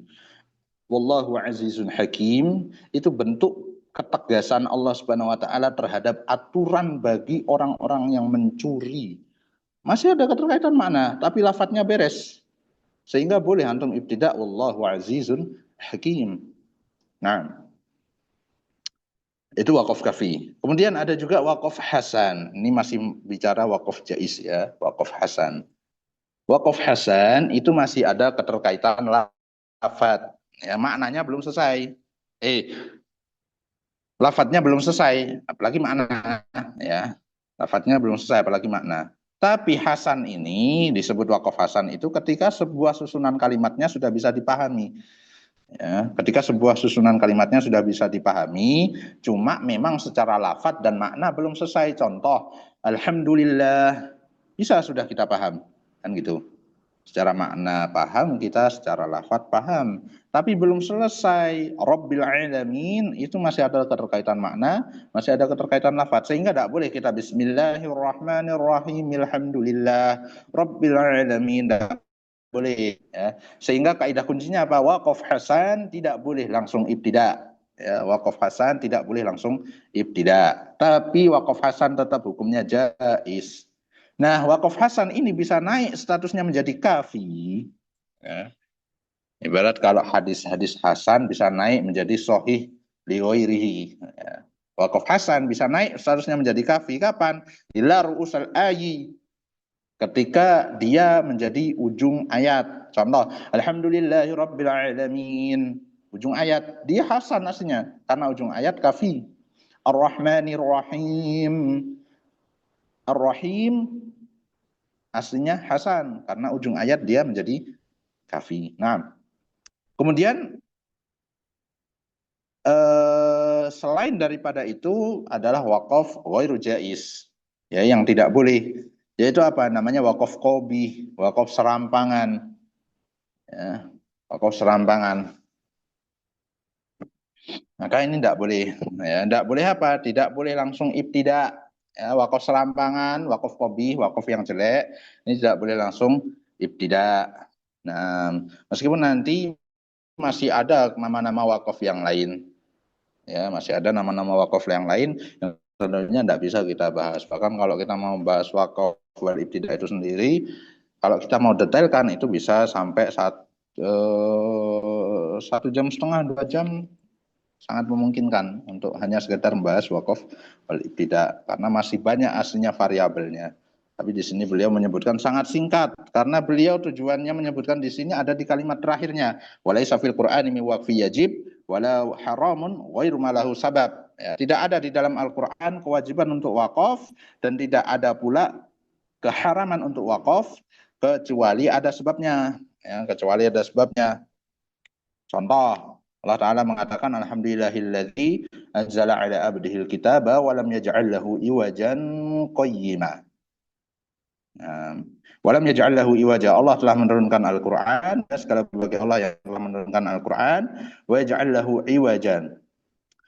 Wallahu azizun hakim itu bentuk ketegasan Allah Subhanahu wa taala terhadap aturan bagi orang-orang yang mencuri. Masih ada keterkaitan mana, tapi lafadznya beres. Sehingga boleh antum ibtida wallahu azizun hakim. Nah, itu wakaf kafi. Kemudian ada juga wakaf hasan. Ini masih bicara wakaf jaiz ya, wakaf hasan. Wakaf hasan itu masih ada keterkaitan lafadz. Ya, maknanya belum selesai. Lafadznya belum selesai, apalagi makna. Ya, lafadznya belum selesai, apalagi makna. Tapi hasan ini disebut wakaf hasan itu ketika sebuah susunan kalimatnya sudah bisa dipahami. Ya, ketika sebuah susunan kalimatnya sudah bisa dipahami, cuma memang secara lafadz dan makna belum selesai. Contoh, alhamdulillah, bisa sudah kita paham, kan gitu. Secara makna paham, kita secara lafadz paham. Tapi belum selesai. Rabbil alamin itu masih ada keterkaitan makna, masih ada keterkaitan lafadz. Sehingga tidak boleh kita bismillahirrahmanirrahim, alhamdulillah, Rabbil alamin. Tidak boleh. Ya. Sehingga kaidah kuncinya apa? Waqaf hasan tidak boleh langsung ibtida. Ya, waqaf hasan tidak boleh langsung ibtida. Tapi waqaf hasan tetap hukumnya jaiz. Nah, wakaf hasan ini bisa naik statusnya menjadi kafi. Ya. Ibarat kalau hadis-hadis hasan bisa naik menjadi sohih liwairihi. Ya. Wakaf hasan bisa naik statusnya menjadi kafi. Kapan? Ila ru'usal ayi. Ketika dia menjadi ujung ayat. Contoh, alhamdulillahi rabbil alamin. Ujung ayat. Dia hasan aslinya. Karena ujung ayat kafi. Ar-Rahmanir Rahim. Ar-Rahim aslinya hasan karena ujung ayat dia menjadi kafi. Nah, kemudian selain daripada itu adalah wakaf ghairu jaiz, ya, yang tidak boleh, yaitu apa namanya wakaf qobi, wakaf serampangan, ya, wakaf serampangan. Maka ini tidak boleh, ya, tidak boleh apa? Tidak boleh langsung ibtida. Ya, wakaf serampangan, wakaf qobi, wakaf yang jelek, ini tidak boleh langsung ibtida. Nah, meskipun nanti masih ada nama-nama wakaf yang lain, ya, masih ada nama-nama wakaf yang lain yang sebenarnya tidak bisa kita bahas. Bahkan kalau kita mau bahas wakaf wal ibtida itu sendiri, kalau kita mau detailkan itu bisa sampai 1,5 jam, 2 jam, sangat memungkinkan untuk hanya sekedar membahas wakaf wal ibtida karena masih banyak aslinya variabelnya. Tapi di sini beliau menyebutkan sangat singkat karena beliau tujuannya menyebutkan di sini ada di kalimat terakhirnya walaisa fil qur'ani mi waqfi yajib wala haramun ghairu malahu sabab. Ya, tidak ada di dalam Al-Qur'an kewajiban untuk wakaf dan tidak ada pula keharaman untuk wakaf kecuali ada sebabnya. Ya, kecuali ada sebabnya. Contoh, Allah Ta'ala mengatakan alhamdulillahilladzi anzala ala abdihil kitaba wa lam yaj'al lahu iwajan qayyima. Walam yaj'al lahu iwaja. Allah telah menurunkan Al-Qur'an, segala bagi Allah yang telah menurunkan Al-Qur'an, wa yaj'al lahu iwajan.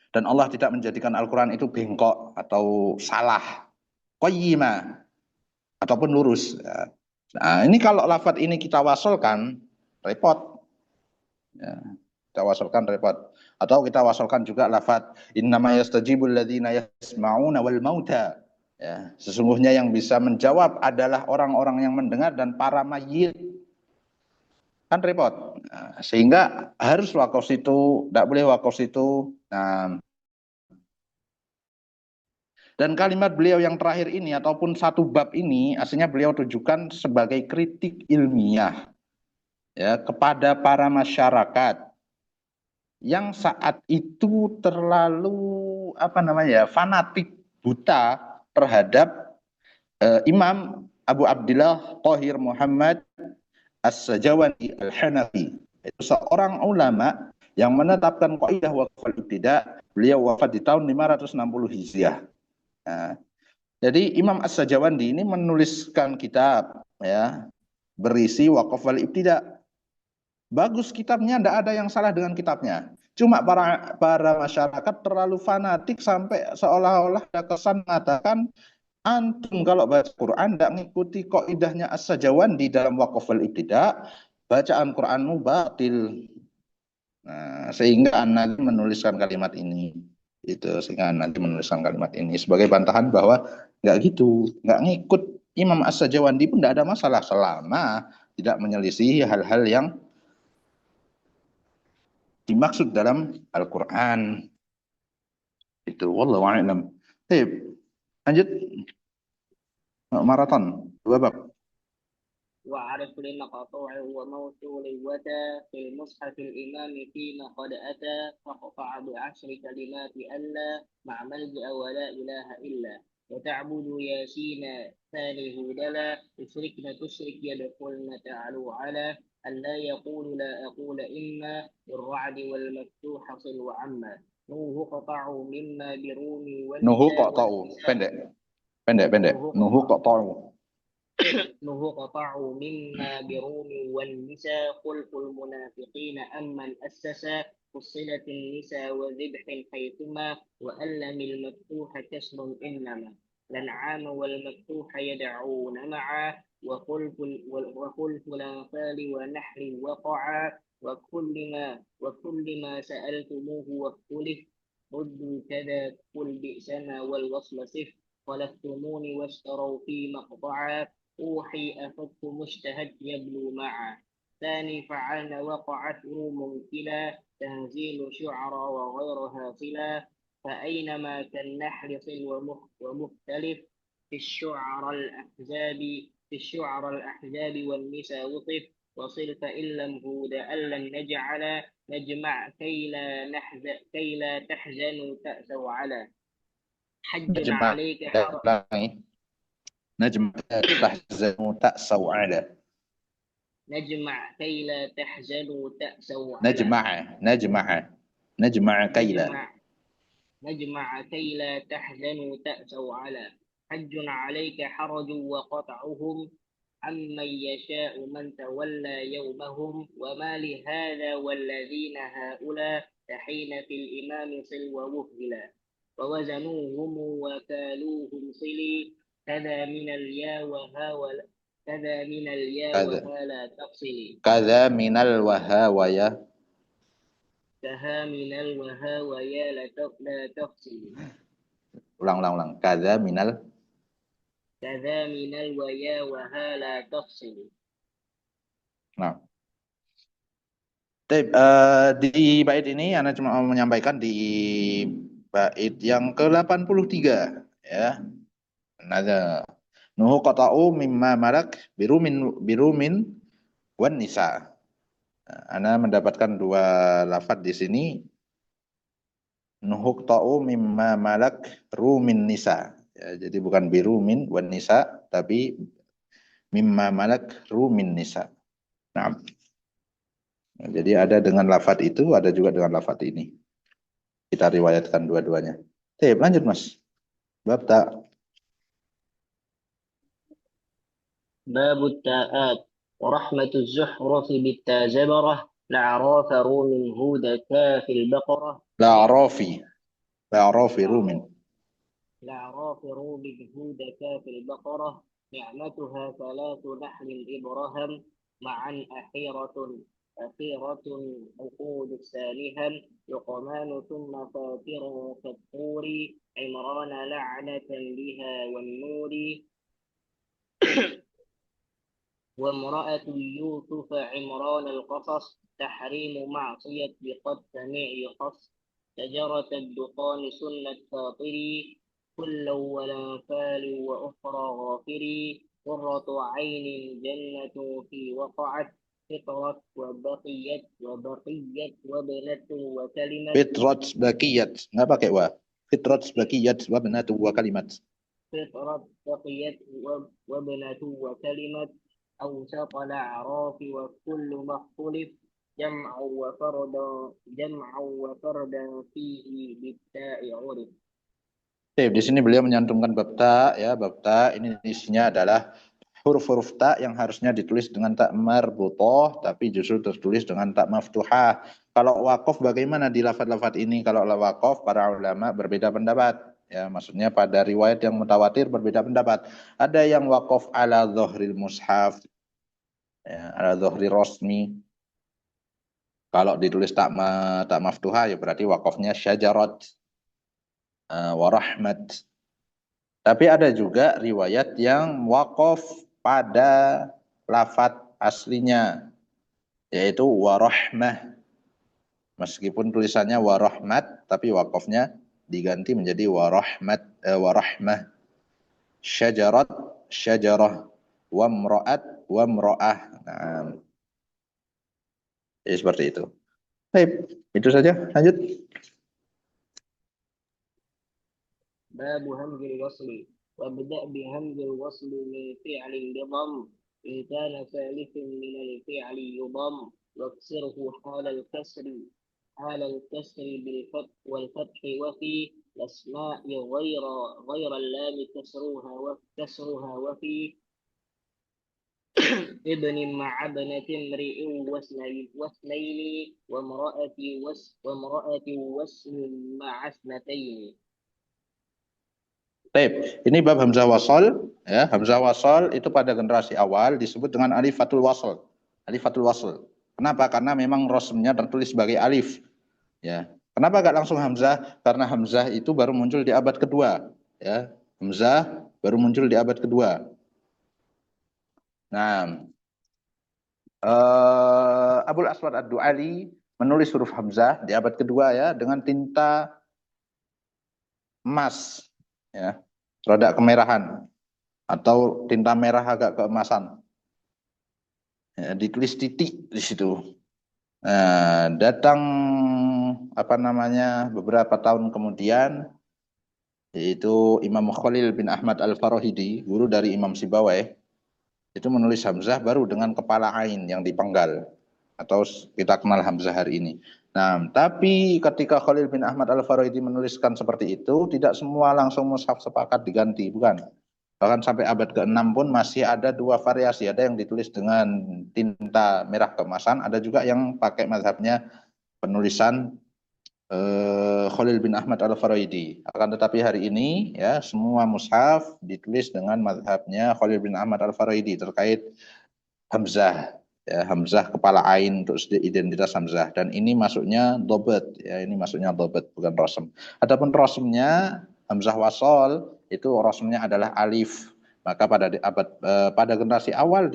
Dan Allah tidak menjadikan Al-Qur'an itu bengkok atau salah, qayyima ataupun lurus. Nah, ini kalau lafadz ini kita wasolkan, repot. Ya, kita wasolkan repot. Atau kita wasolkan juga lafadz innama yastajibul ladzina yasma'una wal mauta. Ya, sesungguhnya yang bisa menjawab adalah orang-orang yang mendengar dan para mayit. Kan repot. Nah, sehingga harus wakaf situ, tidak boleh wakaf situ. Nah, Dan kalimat beliau yang terakhir ini ataupun satu bab ini aslinya beliau tujukan sebagai kritik ilmiah ya kepada para masyarakat yang saat itu terlalu fanatik buta terhadap Imam Abu Abdillah Thahir Muhammad As-Sajawani Al-Hanafi. Itu seorang ulama yang menetapkan kaidah waqf al-ibtida. Beliau wafat di tahun 560 Hijriah. Nah, jadi Imam As-Sajawandi ini menuliskan kitab ya berisi waqf al-ibtida. Bagus kitabnya, tidak ada yang salah dengan kitabnya. Cuma para masyarakat terlalu fanatik sampai seolah-olah ada kesan mengatakan antum kalau baca Quran tidak mengikuti kaidahnya As-Sajawan di dalam waqf al-ibtida, bacaan Quranmu batil. Nah, sehingga An-Nadim menuliskan kalimat ini. Sehingga An-Nadim menuliskan kalimat ini sebagai bantahan bahwa nggak gitu, nggak ngikut Imam As-Sajawandi pun tidak ada masalah selama tidak menyelisihi hal-hal yang dimaksud dalam Al-Quran. Itu wallahu a'lam. Baik, lanjut. Maraton, 2 bab. وعرف لمقطوع وموصول وتا في المصحف الإمام فيما قد أتى فقطع ب10 كلمات ألا مع ملجأ ولا إله إلا وتعبد ياسين ثاني هودلا تشرك يدخلن تعلو على ألا يقول لا أقول إما بالرعد والمفتوح صل وعما نوه قطعوا مما برومي Nuhu kok tahu, pendek. Nuhu kok tahu. نوه قطعوا مما بروم والنساء خلق المنافقين أمن أسسا فصلت النساء وذبح حيثما وألم المفتوح كسر إنما الأنعام والمفتوح يدعون معا وخلف الأنفال ونحل وقعا وكل ما سألتموه واختلف ردوا كذا قل بئسنا والوصل صف خلفتموني واشتروا في مقطعا أوحي أفك مجتهد يبلو معا ثاني فعلن وقعت ممكلا تنزيل شعرا وغيرها صلا فأينما كالنحل صل ومختلف في الشعر الأحزاب والنساء وطف وصل فإن لم هود أن نجعل نجمع كي لا تحزنوا تأسوا على حج عليك حرم نجمع تحزنوا تأسوا على نجمع كي لا تحزنوا تأسوا على نجمع كي لا تحزنوا تأسوا على حج عليك حرج وقطعهم عمن يشاء من تولى يومهم وما لهذا والذين هؤلاء تحين في الإمام صل ومهلا ووزنوهم وكالوهم صلي كذا من اليا وها لا تفصلي كذا من الوها ويا لا تفصلي ulang كذا من الويا وها لا تفصلي. Nah, di bait ini Anda cuma mau menyampaikan di bait yang ke-83 ya. Nada nuhu qata'u mimma malak birumin wan nisa. Anda mendapatkan 2 lafaz di sini. Nuhu qata'u mimma malak rumin nisa. Ya, jadi bukan birumin wan nisa tapi mimma malak rumin nisa. Nah, jadi ada dengan lafaz itu, ada juga dengan lafaz ini. Kita riwayatkan dua-duanya. Lanjut Mas. Bab ta. باب التاءات ورحمة الزحرف بالتاء زبرة لعراف روم هود كاف البقرة لعراف روم هود كاف البقرة نعمتها 3 نحل إبرهم معا أخيرة عقود السالهم لقمان ثم فاتر كالطور عمران لعنة بها والنور وامرأة يوسف عمران القصص تحريم معصية بقد سمع يقص شجرة الدخان سنة فاطري كلا ولا فال وأخرى غافري قرة عين جنة في وقعت فطرت وبقيت وبنت وكلمة Fitrat bakiyat. Nggak pakai wa. Fitrat bakiyat wa benatu wa kalimat. فطرت بقيت وبنت وكلمة أوسط الأعراف وكل ما اختلف جمعا وفردا فيه بالتاء عرف. Oke, di sini beliau menyantumkan bab ta, ya, bab ta ini isinya adalah huruf-huruf ta yang harusnya ditulis dengan ta marbutoh, tapi justru tertulis dengan ta maftuhah. Kalau wakof bagaimana di lafaz-lafaz ini? Kalau wakof, para ulama berbeda pendapat. Ya, maksudnya pada riwayat yang mutawatir berbeda pendapat. Ada yang wakof ala zohril mushaf, ya, ala zohri rosmi. Kalau ditulis tak maftuhah, ya berarti wakofnya syajarat, warahmat. Tapi ada juga riwayat yang wakof pada lafat aslinya, yaitu warahmah. Meskipun tulisannya warahmat, tapi wakofnya diganti menjadi warahmah. Syajarat, syajarah, wamro'at, wamro'ah. Nah, jadi seperti itu. Baik, itu saja. Lanjut. باب همز الوصل وابدأ بهمز الوصل من فعل بضم إن كان ثالث من الفعل يضم واكسره حال الكسر بالفتح والفتح وفي الأسماء غير اللام كسرها وفي ابن مع ابنة امرئ واثنين وامرأة واسم مع اثنتين. Baik, ini bab hamzah wasal, ya. Hamzah wasal itu pada generasi awal disebut dengan alifatul wasl. Alifatul wasl. Kenapa? Karena memang rosmnya tertulis sebagai alif, ya. Kenapa gak langsung hamzah? Karena hamzah itu baru muncul di abad kedua, ya. Hamzah baru muncul di abad kedua. Nah, Abul Aswad Ad-Du'ali menulis huruf hamzah di abad kedua, ya, dengan tinta emas, ya, rada kemerahan atau tinta merah agak keemasan, ya, ditulis titik di situ. Nah, datang beberapa tahun kemudian, yaitu Imam Khalil bin Ahmad Al-Farahidi, guru dari Imam Sibawayh, itu menulis hamzah baru dengan kepala ain yang dipenggal, atau kita kenal hamzah hari ini. Nah, tapi ketika Khalil bin Ahmad Al-Farahidi menuliskan seperti itu, tidak semua langsung mushaf sepakat diganti, bukan. Bahkan sampai abad ke-6 pun masih ada dua variasi. Ada yang ditulis dengan tinta merah keemasan, ada juga yang pakai mazhabnya penulisan Khalil bin Ahmad Al-Farahidi. Akan tetapi hari ini, ya, semua mushaf ditulis dengan mazhabnya Khalil bin Ahmad Al-Farahidi terkait hamzah, ya, hamzah kepala ain untuk identitas hamzah, dan ini masuknya dobet, ya, ini masuknya dobet, bukan rosem. Adapun rosemnya hamzah wasol itu rosemnya adalah alif, maka pada generasi awal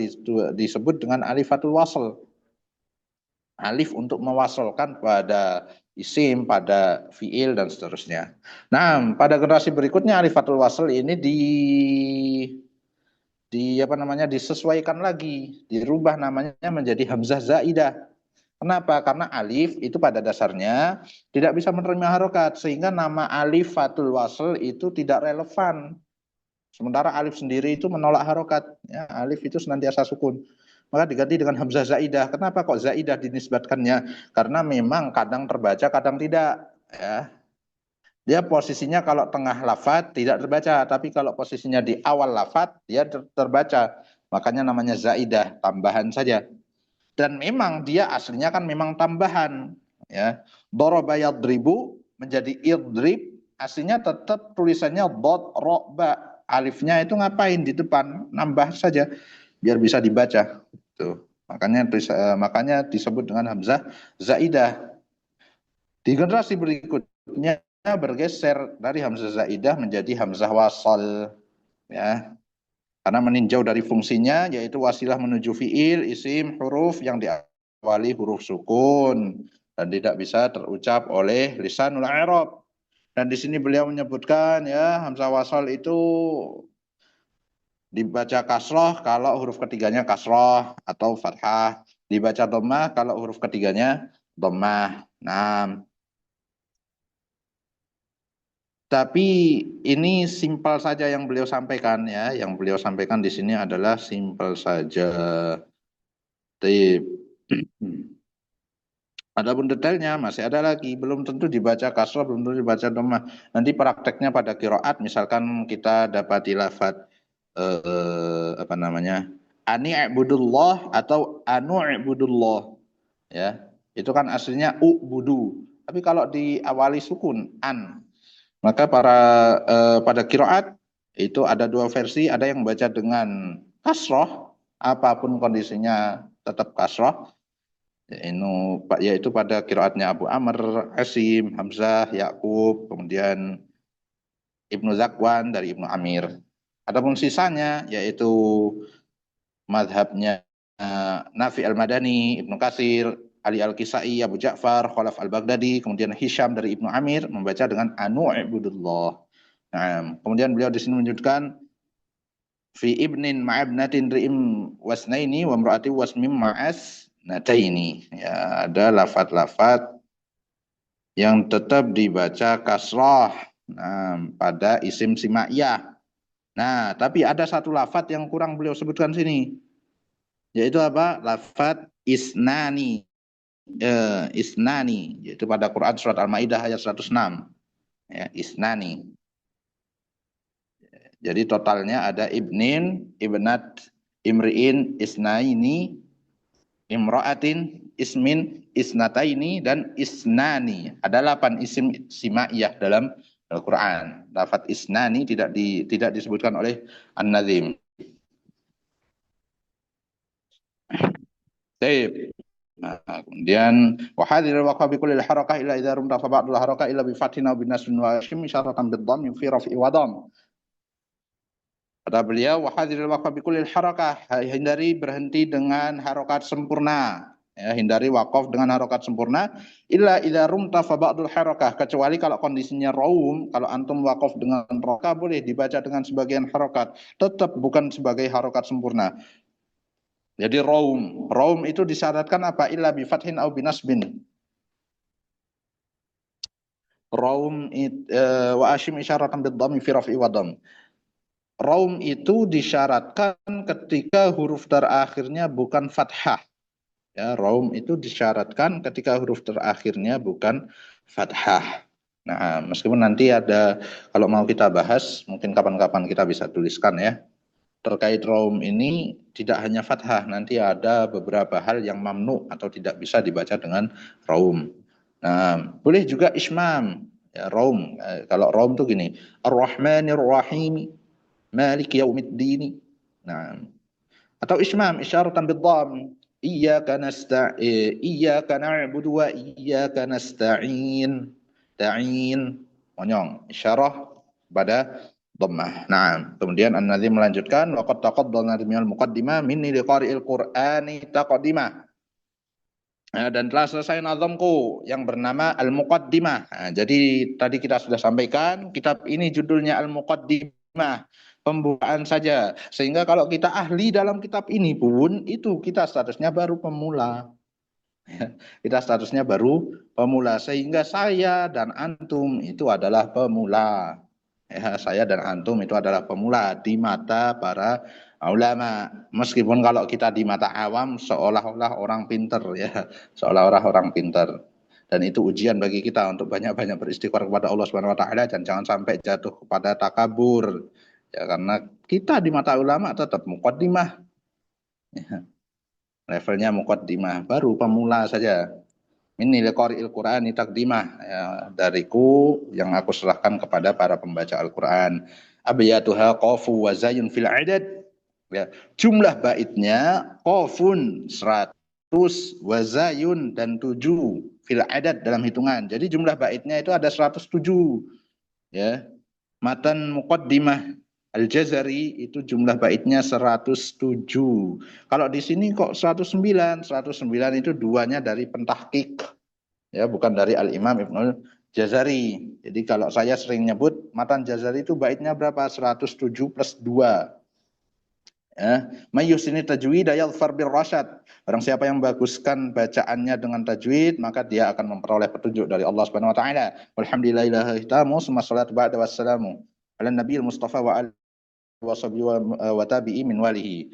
disebut dengan alifatul wasl, alif untuk mewasolkan pada isim, pada fiil, dan seterusnya. Nah, pada generasi berikutnya alifatul wasl ini disesuaikan lagi, dirubah namanya menjadi hamzah zaidah. Kenapa? Karena alif itu pada dasarnya tidak bisa menerima harokat, sehingga nama alifatul wasl itu tidak relevan. Sementara alif sendiri itu menolak harokat, ya, alif itu senantiasa sukun. Maka diganti dengan hamzah zaidah. Kenapa kok zaidah dinisbatkannya? Karena memang kadang terbaca, kadang tidak, ya. Dia posisinya kalau tengah lafaz tidak terbaca, tapi kalau posisinya di awal lafaz dia terbaca. Makanya namanya zaidah, tambahan saja. Dan memang dia aslinya kan memang tambahan, ya. Daraba yadribu menjadi idrib, aslinya tetap tulisannya dot roba. Alifnya itu ngapain di depan? Nambah saja biar bisa dibaca. Tuh. Makanya disebut dengan hamzah zaidah. Di generasi berikutnya bergeser dari hamzah zaidah menjadi hamzah wasal, ya, karena meninjau dari fungsinya, yaitu wasilah menuju fiil, isim, huruf yang diawali huruf sukun dan tidak bisa terucap oleh lisanul i'rab. Dan di sini beliau menyebutkan ya hamzah wasal itu dibaca kasroh kalau huruf ketiganya kasroh atau fathah, dibaca dhammah kalau huruf ketiganya dhammah. Nah, tapi ini simpel saja yang beliau sampaikan ya, yang beliau sampaikan di sini adalah simpel saja. Tip. Adapun detailnya masih ada lagi, belum tentu dibaca kasroh, belum tentu dibaca dhammah. Nanti prakteknya pada qiraat, misalkan kita dapati lafadz apa namanya, ani ibudullah atau anu ibudullah, ya itu kan aslinya ubudu. Tapi kalau diawali sukun an, maka pada qiraat itu ada dua versi, ada yang baca dengan kasroh, apapun kondisinya tetap kasroh. Yaitu pada qiraatnya Abu Amr, Asim, Hamzah, Yakub, kemudian Ibnu Zakwan dari Ibnu Amir. Adapun sisanya yaitu madhabnya Nafi al-Madani, Ibnu Katsir, Ali al-Kisai, Abu Ja'far, Khalaf al-Baghdadi, kemudian Hisham dari Ibnu Amir membaca dengan anu ibudullah. Nah, kemudian beliau di sini menyebutkan fi ibnin ma'abnatin ri'im wasnaini wa mra'ati wasmim ma'as nataini. Ya, ada lafaz-lafaz yang tetap dibaca kasrah pada isim simaiyah. Nah, tapi ada satu lafaz yang kurang beliau sebutkan sini. Yaitu apa? Lafaz isnani. Isnani, yaitu pada Quran surat Al-Maidah ayat 106. Ya, isnani. Jadi totalnya ada ibnin, ibnat, imri'in, isnaini, imra'atin, ismin, isnataini, dan isnani. Ada 8 isim simaiyah dalam Al-Quran. Lafaz isnani tidak disebutkan oleh An-Nazim. Baik. Nah, kemudian wahadir waqfa bi kulli harakah illa idza rumta fa ba'dul harakah illa bi fathin aw bin nasbin wa shim isyaratan bid dhamm fi raf'i wa dhamm. Kata beliau wahadir waqfa bi kulli harakah, hindari berhenti dengan harokat sempurna. Ya, hindari wakaf dengan harokat sempurna illa idza rumta fa ba'dul harakah, kecuali kalau kondisinya raum, kalau antum wakaf dengan roka boleh dibaca dengan sebagian harokat, tetap bukan sebagai harokat sempurna. Jadi raum itu disyaratkan apa? Illa bi fathin au binasbin. Raum wa ashim isyaratan bid dhammi fi raf'i wa dhamm. Raum itu disyaratkan ketika huruf terakhirnya bukan fathah. Ya, raum itu disyaratkan ketika huruf terakhirnya bukan fathah. Nah, meskipun nanti ada, kalau mau kita bahas, mungkin kapan-kapan kita bisa tuliskan ya. Terkait raum ini tidak hanya fathah, nanti ada beberapa hal yang mamnu atau tidak bisa dibaca dengan raum. Nah, boleh juga ismam, ya, raum. Kalau raum itu gini, Ar-Rahmanir Rahim, Malik Yaumiddin. Nah, atau ismam, isyaratan bid-dhamm, iyyaka na'budu wa iyyaka nasta'in. Ta'in, monyong, isyarah pada dhammah. Nah, kemudian An-Nazim melanjutkan waqad taqaddama minal muqaddimah minni liqari'il Qur'ani taqaddimah. Nah, dan telah selesai nazamku yang bernama Al-Muqaddimah. Nah, jadi tadi kita sudah sampaikan kitab ini judulnya Al-Muqaddimah, pembukaan saja. Sehingga kalau kita ahli dalam kitab ini pun itu kita statusnya baru pemula. Kita statusnya baru pemula, sehingga saya dan antum itu adalah pemula. Ya, saya dan antum itu adalah pemula di mata para ulama. Meskipun kalau kita di mata awam seolah-olah orang pinter ya, seolah-olah orang pinter. Dan itu ujian bagi kita untuk banyak-banyak beristighfar kepada Allah Subhanahu wa taala dan jangan sampai jatuh kepada takabur. Ya, karena kita di mata ulama tetap muqaddimah. Ya. Levelnya muqaddimah, baru pemula saja. Ini liqari'il Qur'ani taqdimah, ya, dariku yang aku serahkan kepada para pembaca Al-Qur'an. Abiyatuha qafu wa zayun fil adad. Ya, jumlah baitnya qafun 100 wa zayun dan 7 fil adad dalam hitungan. Jadi jumlah baitnya itu ada 107. Ya. Matan muqaddimah Al-Jazari itu jumlah baitnya 107. Kalau di sini kok 109? 109 itu duanya dari pentahqiq. Ya, bukan dari Al-Imam Ibnul Jazari. Jadi kalau saya sering nyebut matan Jazari itu baitnya berapa? 107 plus 2. Ya, mayyusini tajwid yadhfar bir rasyad. Orang siapa yang baguskan bacaannya dengan tajwid, maka dia akan memperoleh petunjuk dari Allah Subhanahu wa taala. Walhamdulillahi la ilaha illallah, summa salatu ba'da wassalamu ala nabiyil mustafa wa alihi wa sahbihi wa tabi'i min walihi.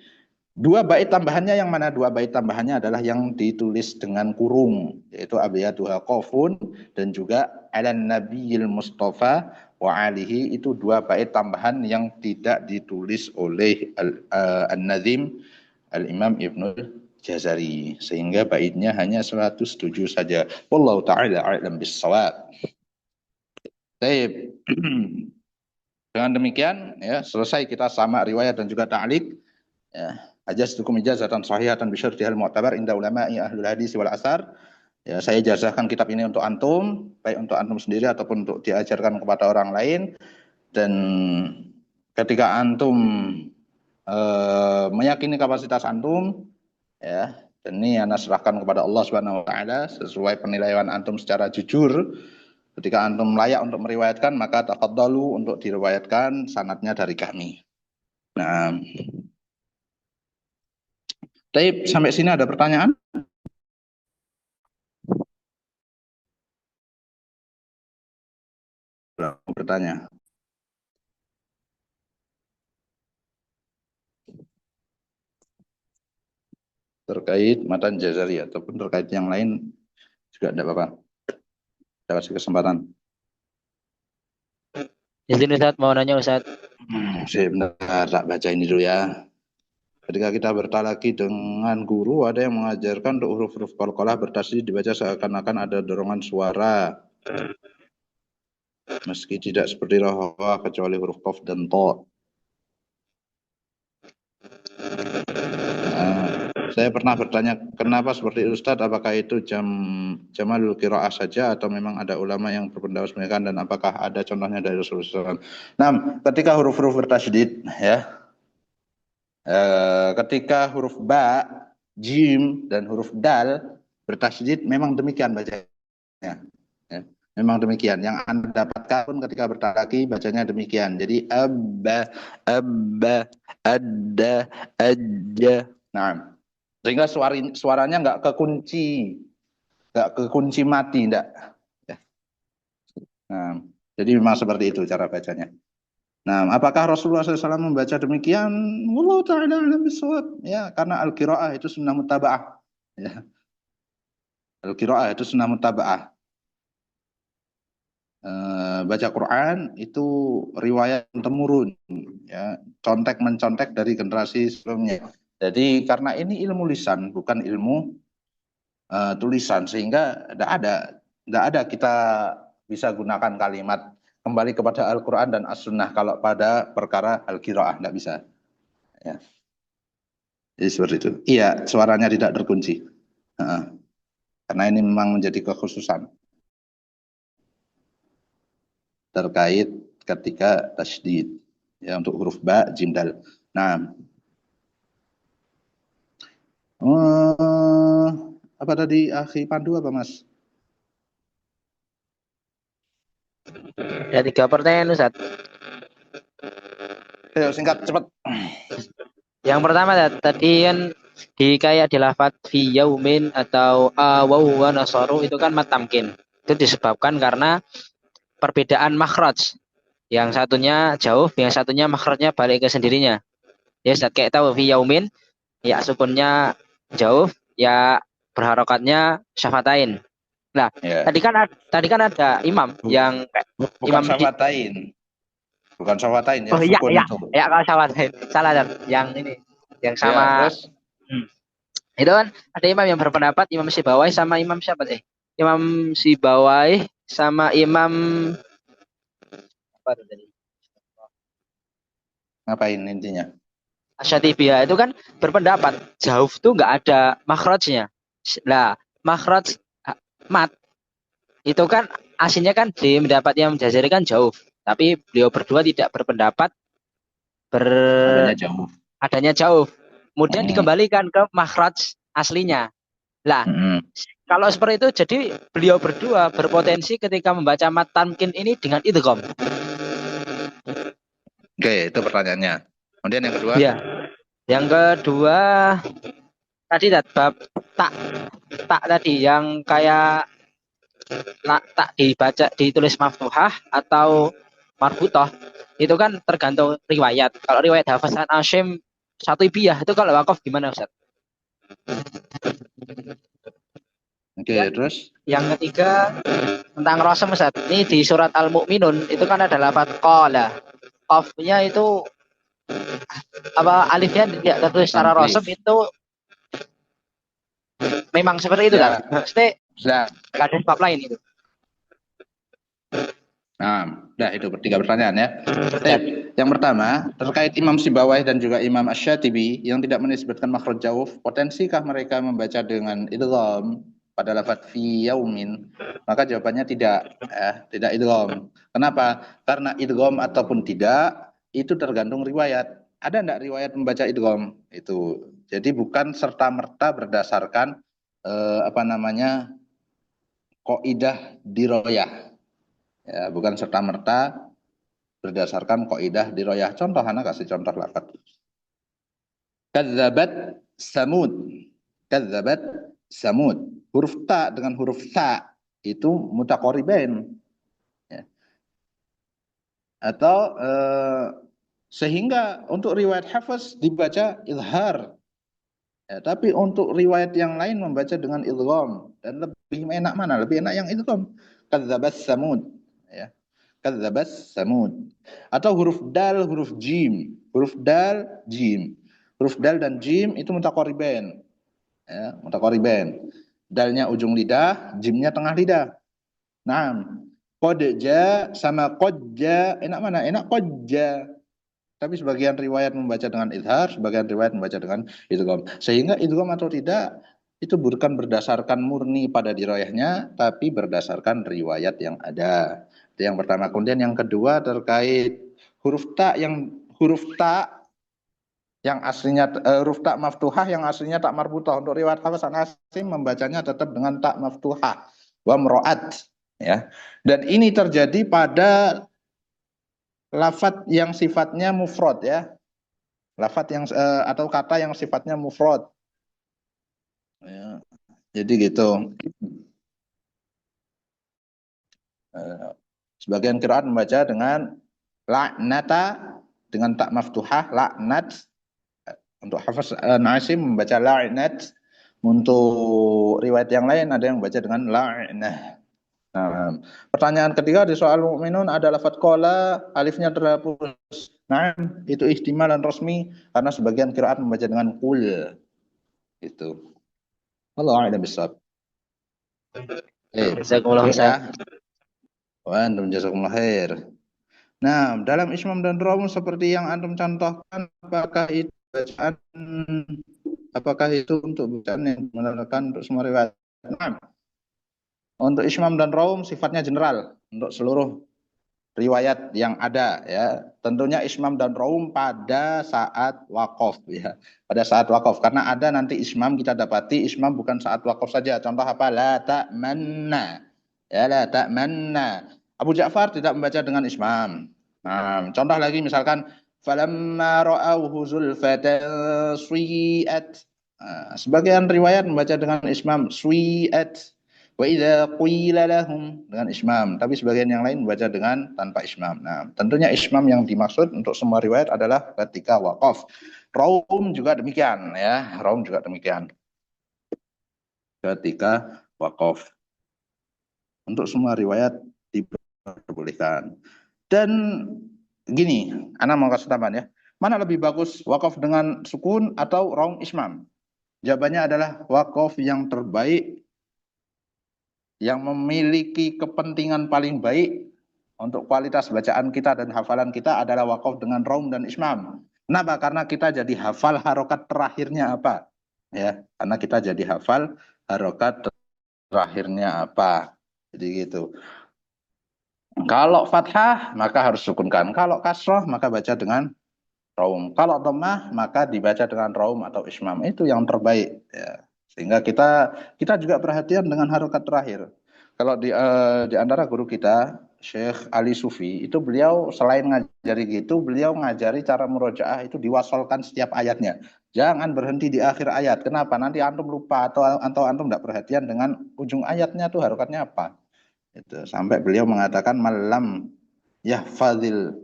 Dua bait tambahannya yang mana? Dua bait tambahannya adalah yang ditulis dengan kurung, yaitu abiyatuha qafun dan juga alan nabiyil mustafa wa alihi, itu dua bait tambahan yang tidak ditulis oleh An-Nazim Al-Imam Ibnul Jazari, sehingga baitnya hanya 107 saja. Wallahu taala a'lam bis-shawab. Baik. Dengan demikian ya selesai kita sama riwayat dan juga ta'liq. Ya. Ajaztukum ijazatan sahihatan bisyartihal mu'tabar inda ulama'i ahlul hadis wal asar. Ya, saya ijazahkan kitab ini untuk antum, baik untuk antum sendiri ataupun untuk diajarkan kepada orang lain. Dan ketika antum meyakini kapasitas antum, ya, dan ini ana serahkan kepada Allah Subhanahu wa taala sesuai penilaian antum secara jujur. Ketika antum layak untuk meriwayatkan, maka tafadhalu untuk diriwayatkan sanadnya dari kami. Nah, Taib, sampai sini ada pertanyaan? Bertanya. Terkait matan Jazari ataupun terkait yang lain juga tidak apa-apa. Saya kasih kesempatan. Izin Ustaz, mau nanya Ustaz. Sebentar, tak baca ini dulu ya. Ketika kita bertalaki dengan guru, ada yang mengajarkan untuk huruf-huruf qalqalah bertasydid dibaca seakan-akan ada dorongan suara. Meski tidak seperti rohwa kecuali huruf qaf dan ta. Saya pernah bertanya, kenapa seperti Ustadz, apakah itu jamalul qiraah saja atau memang ada ulama yang berpendapat demikian, dan apakah ada contohnya dari Rasulullah SAW? Nah, ketika huruf-huruf bertasydid ya, ketika huruf ba, jim, dan huruf dal bertasydid memang demikian bacanya. Ya, memang demikian. Yang Anda dapatkan pun ketika bertalaki bacanya demikian. Jadi abba, adda, ajja. Nah, sehingga suaranya nggak kekunci mati, enggak. Ya. Nah, jadi memang seperti itu cara bacanya. Nah, apakah Rasulullah SAW membaca demikian? Wallahu ta'ala a'lam bishawab. Ya, karena al-qiraah itu sunnah mutaba'ah. Ya. Al-qiraah itu sunnah mutaba'ah. Baca Quran itu riwayat temurun, ya, contek mencontek dari generasi sebelumnya. Jadi karena ini ilmu lisan bukan ilmu tulisan, sehingga tidak ada kita bisa gunakan kalimat kembali kepada Al-Quran dan As-Sunnah kalau pada perkara Al-Qiraah, tidak bisa. Ya. Jadi seperti itu. Iya, suaranya tidak terkunci. Karena ini memang menjadi kekhususan terkait ketika tasydid, ya, untuk huruf ba, jim, dal. Nah, apa tadi Akhi Pandu apa Mas? Ada 3 pertanyaan Ustaz. Ayo singkat cepat. Yang pertama tadi kan kayak di lafaz fi yaumin atau awaw wa nasaru itu kan mat tamkin. Itu disebabkan karena perbedaan makhraj. Yang satunya jauh, yang satunya makhrajnya balik ke sendirinya. Ya Ustaz, kayak tahu fi yaumin ya sukunnya jauh, ya berharokatnya syafatain. Nah, Ya. tadi kan ada imam yang Bukan imam syafatain. Bukan syafatain ya, oh iya, sukun iya. itu. Ya kalau syafatain. Salah dan yang ini yang sama. Ya, terus? Itu kan ada imam yang berpendapat, Imam Sibawai sama Imam siapa deh? Imam Sibawai sama Imam apa tadi? Ngapain intinya? Asyatibiyah itu kan berpendapat jauh tuh nggak ada makhrajnya. Nah, makhraj mat itu kan aslinya kan di mendapat yang Jazari kan jauh, tapi beliau berdua tidak berpendapat adanya jauh. Kemudian dikembalikan ke makhraj aslinya. Lah, Kalau seperti itu, jadi beliau berdua berpotensi ketika membaca mat tamkin ini dengan idgham. Oke, itu pertanyaannya. Kemudian yang kedua. Ya. Yang kedua tadi bab tak tadi yang kayak tak dibaca ditulis maftuhah atau marbutoh itu kan tergantung riwayat. Kalau riwayat Hafiz an Asyim satu ibiyah itu kalau wakaf gimana Ustaz? Oke, terus yang ketiga tentang rosem Ustaz. Ini di surat Al-Mu'minun itu kan ada lafaz qala. Qafnya itu apa alifnya tidak tertulis secara rosem itu memang seperti itu kan? Maksudnya nggak ada bab lain itu. Nah, itu 3 pertanyaan ya. Yang pertama, terkait Imam Sibawayh dan juga Imam Asy-Syatibi yang tidak menisbatkan makhraj jauf, potensikah mereka membaca dengan idgham pada lafaz fi yaumin? Maka jawabannya tidak, tidak idgham. Kenapa? Karena idgham ataupun tidak itu tergantung riwayat. Ada enggak riwayat membaca idgham? Itu. Jadi bukan serta-merta berdasarkan kaidah diroyah. Ya, bukan serta-merta berdasarkan kaidah diroyah. Contoh, anak kasih contoh lafaz. Kadzabat Samud. Kadzabat Samud. Huruf ta dengan huruf sa itu mutaqaribain. Ya. Atau sehingga untuk riwayat Hafiz dibaca izhar. Ya, tapi untuk riwayat yang lain membaca dengan idgham dan lebih enak mana? Lebih enak yang idgham. Kadzabat Samud. Ya. Kadzabas Samud. Atau huruf dal, huruf jim. Huruf dal, jim. Huruf dal dan jim itu mutaqaribain. Ya, mutaqaribain. Dalnya ujung lidah, jimnya tengah lidah. Nah, qad ja sama qad ja, enak mana? Enak qad ja. Tapi sebagian riwayat membaca dengan izhar, sebagian riwayat membaca dengan idgham. Sehingga idgham atau tidak itu bukan berdasarkan murni pada diroyahnya, tapi berdasarkan riwayat yang ada. Itu yang pertama. Kemudian yang kedua terkait huruf ta yang aslinya huruf ta maftuhah yang aslinya tak marbutah. Untuk riwayat Hafiz an Asyim membacanya tetap dengan tak maftuhah wa mro'at, ya. Dan ini terjadi pada lafadz yang sifatnya mufrad, ya. Lafadz yang atau kata yang sifatnya mufrad. Ya. Jadi gitu. Sebagian qiraat membaca dengan la'nata dengan tak maftuhah, la'nat. Untuk Hafiz an-Asyim membaca la'nat. Untuk riwayat yang lain ada yang membaca dengan la'nah. Nah, pertanyaan ketiga di soal Mu'minun ada lafaz qala, alifnya terhapus. Nah, itu ihtimalan resmi karena sebagian qiraat membaca dengan qul. Itu. Allah a'lam bishawab. Jazakumullah khair. Wa antum jazakumullah khair. Nah, dalam Ismam dan Raum seperti yang antum contohkan, apakah itu untuk bacaan yang menerangkan untuk semua riwayat? Nah, untuk Ismam dan Raum sifatnya general untuk seluruh riwayat yang ada, ya. Tentunya Ismam dan Raum pada saat wakaf, ya. Pada saat wakaf, karena ada nanti Ismam kita dapati Ismam bukan saat wakaf saja. Contoh apa? La ta'manna. Ya, la ta'manna. Abu Ja'far tidak membaca dengan Ismam. Nah, contoh lagi misalkan falamma ra'awhu zulfatan suyi'at. Nah, sebagian riwayat membaca dengan Ismam suyi'at. Wa idza qila lahum dengan Ismam, tapi sebagian yang lain membaca dengan tanpa Ismam. Nah, tentunya Ismam yang dimaksud untuk semua riwayat adalah ketika wakaf. Raum juga demikian, ya. Raum juga demikian. Ketika wakaf. Untuk semua riwayat diperbolehkan. Dan gini, ana mau kasih tambahan, ya. Mana lebih bagus, wakaf dengan sukun atau raum Ismam? Jawabannya adalah wakaf yang terbaik, yang memiliki kepentingan paling baik untuk kualitas bacaan kita dan hafalan kita adalah wakaf dengan raum dan Ismam. Kenapa? Karena kita jadi hafal harokat terakhirnya apa, ya. Karena kita jadi hafal harokat terakhirnya apa. Jadi gitu. Kalau fathah maka harus sukunkan. Kalau kasroh maka baca dengan raum. Kalau dhammah maka dibaca dengan raum atau ismam. Itu yang terbaik, ya. Sehingga kita juga perhatian dengan harokat terakhir. Kalau di antara guru kita, Syekh Ali Sufi, itu beliau selain ngajari gitu, beliau ngajari cara murojaah itu diwasolkan setiap ayatnya. Jangan berhenti di akhir ayat. Kenapa? Nanti antum lupa atau antum tidak perhatian dengan ujung ayatnya tuh harokatnya apa. Itu sampai beliau mengatakan malam yahfadzil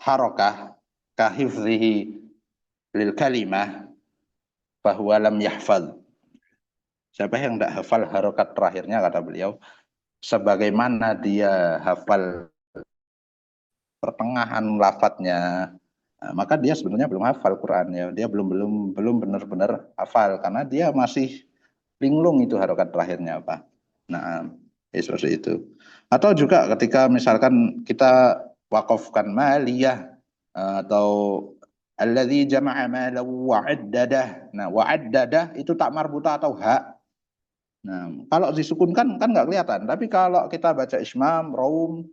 harokah kahifzihi lil kalimah bahwa lam yahfadz. Siapa yang tidak hafal harokat terakhirnya, kata beliau, sebagaimana dia hafal pertengahan lafadznya, maka dia sebenarnya belum hafal Quran ya. Dia belum benar-benar hafal karena dia masih linglung itu harokat terakhirnya apa. Nah, seperti itu. Atau juga ketika misalkan kita wakafkan maliyah atau alladzi jama'a malan wa'addadah. Nah, wa'addadah itu tak marbuta atau hak. Nah, kalau disukunkan kan nggak kelihatan. Tapi kalau kita baca ismam, raum,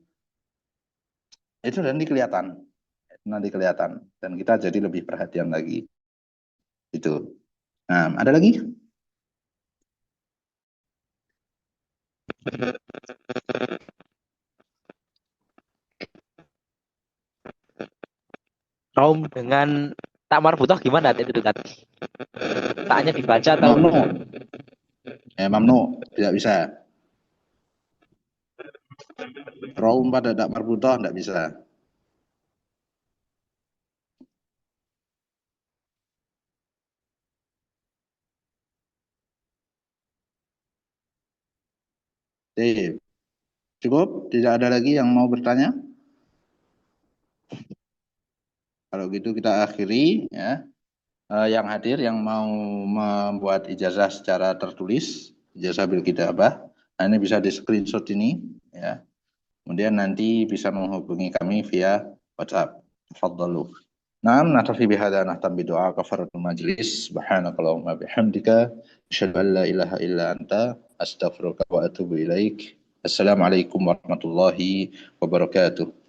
itu nanti kelihatan. Nanti kelihatan. Dan kita jadi lebih perhatian lagi. Itu. Nah, ada lagi? Raum dengan tak marbutoh gimana itu dekat? Taknya dibaca atau Mamnu. Mamnu. Tidak bisa. Raum pada tak marbutoh tidak bisa. Oke. Cukup? Tidak ada lagi yang mau bertanya? Kalau gitu kita akhiri ya. Yang hadir yang mau membuat ijazah secara tertulis, ijazah bil kitabah, nah ini bisa di screenshot ini ya. Kemudian nanti bisa menghubungi kami via WhatsApp. Tafadhalu. Naam, naktafi bihadza nahtam bidu'a kafaratul majlis. Subhanakallahumma bihamdika asyhadu an la ilaha illa anta astaghfiruka wa atubu ilaik. Assalamualaikum warahmatullahi wabarakatuh.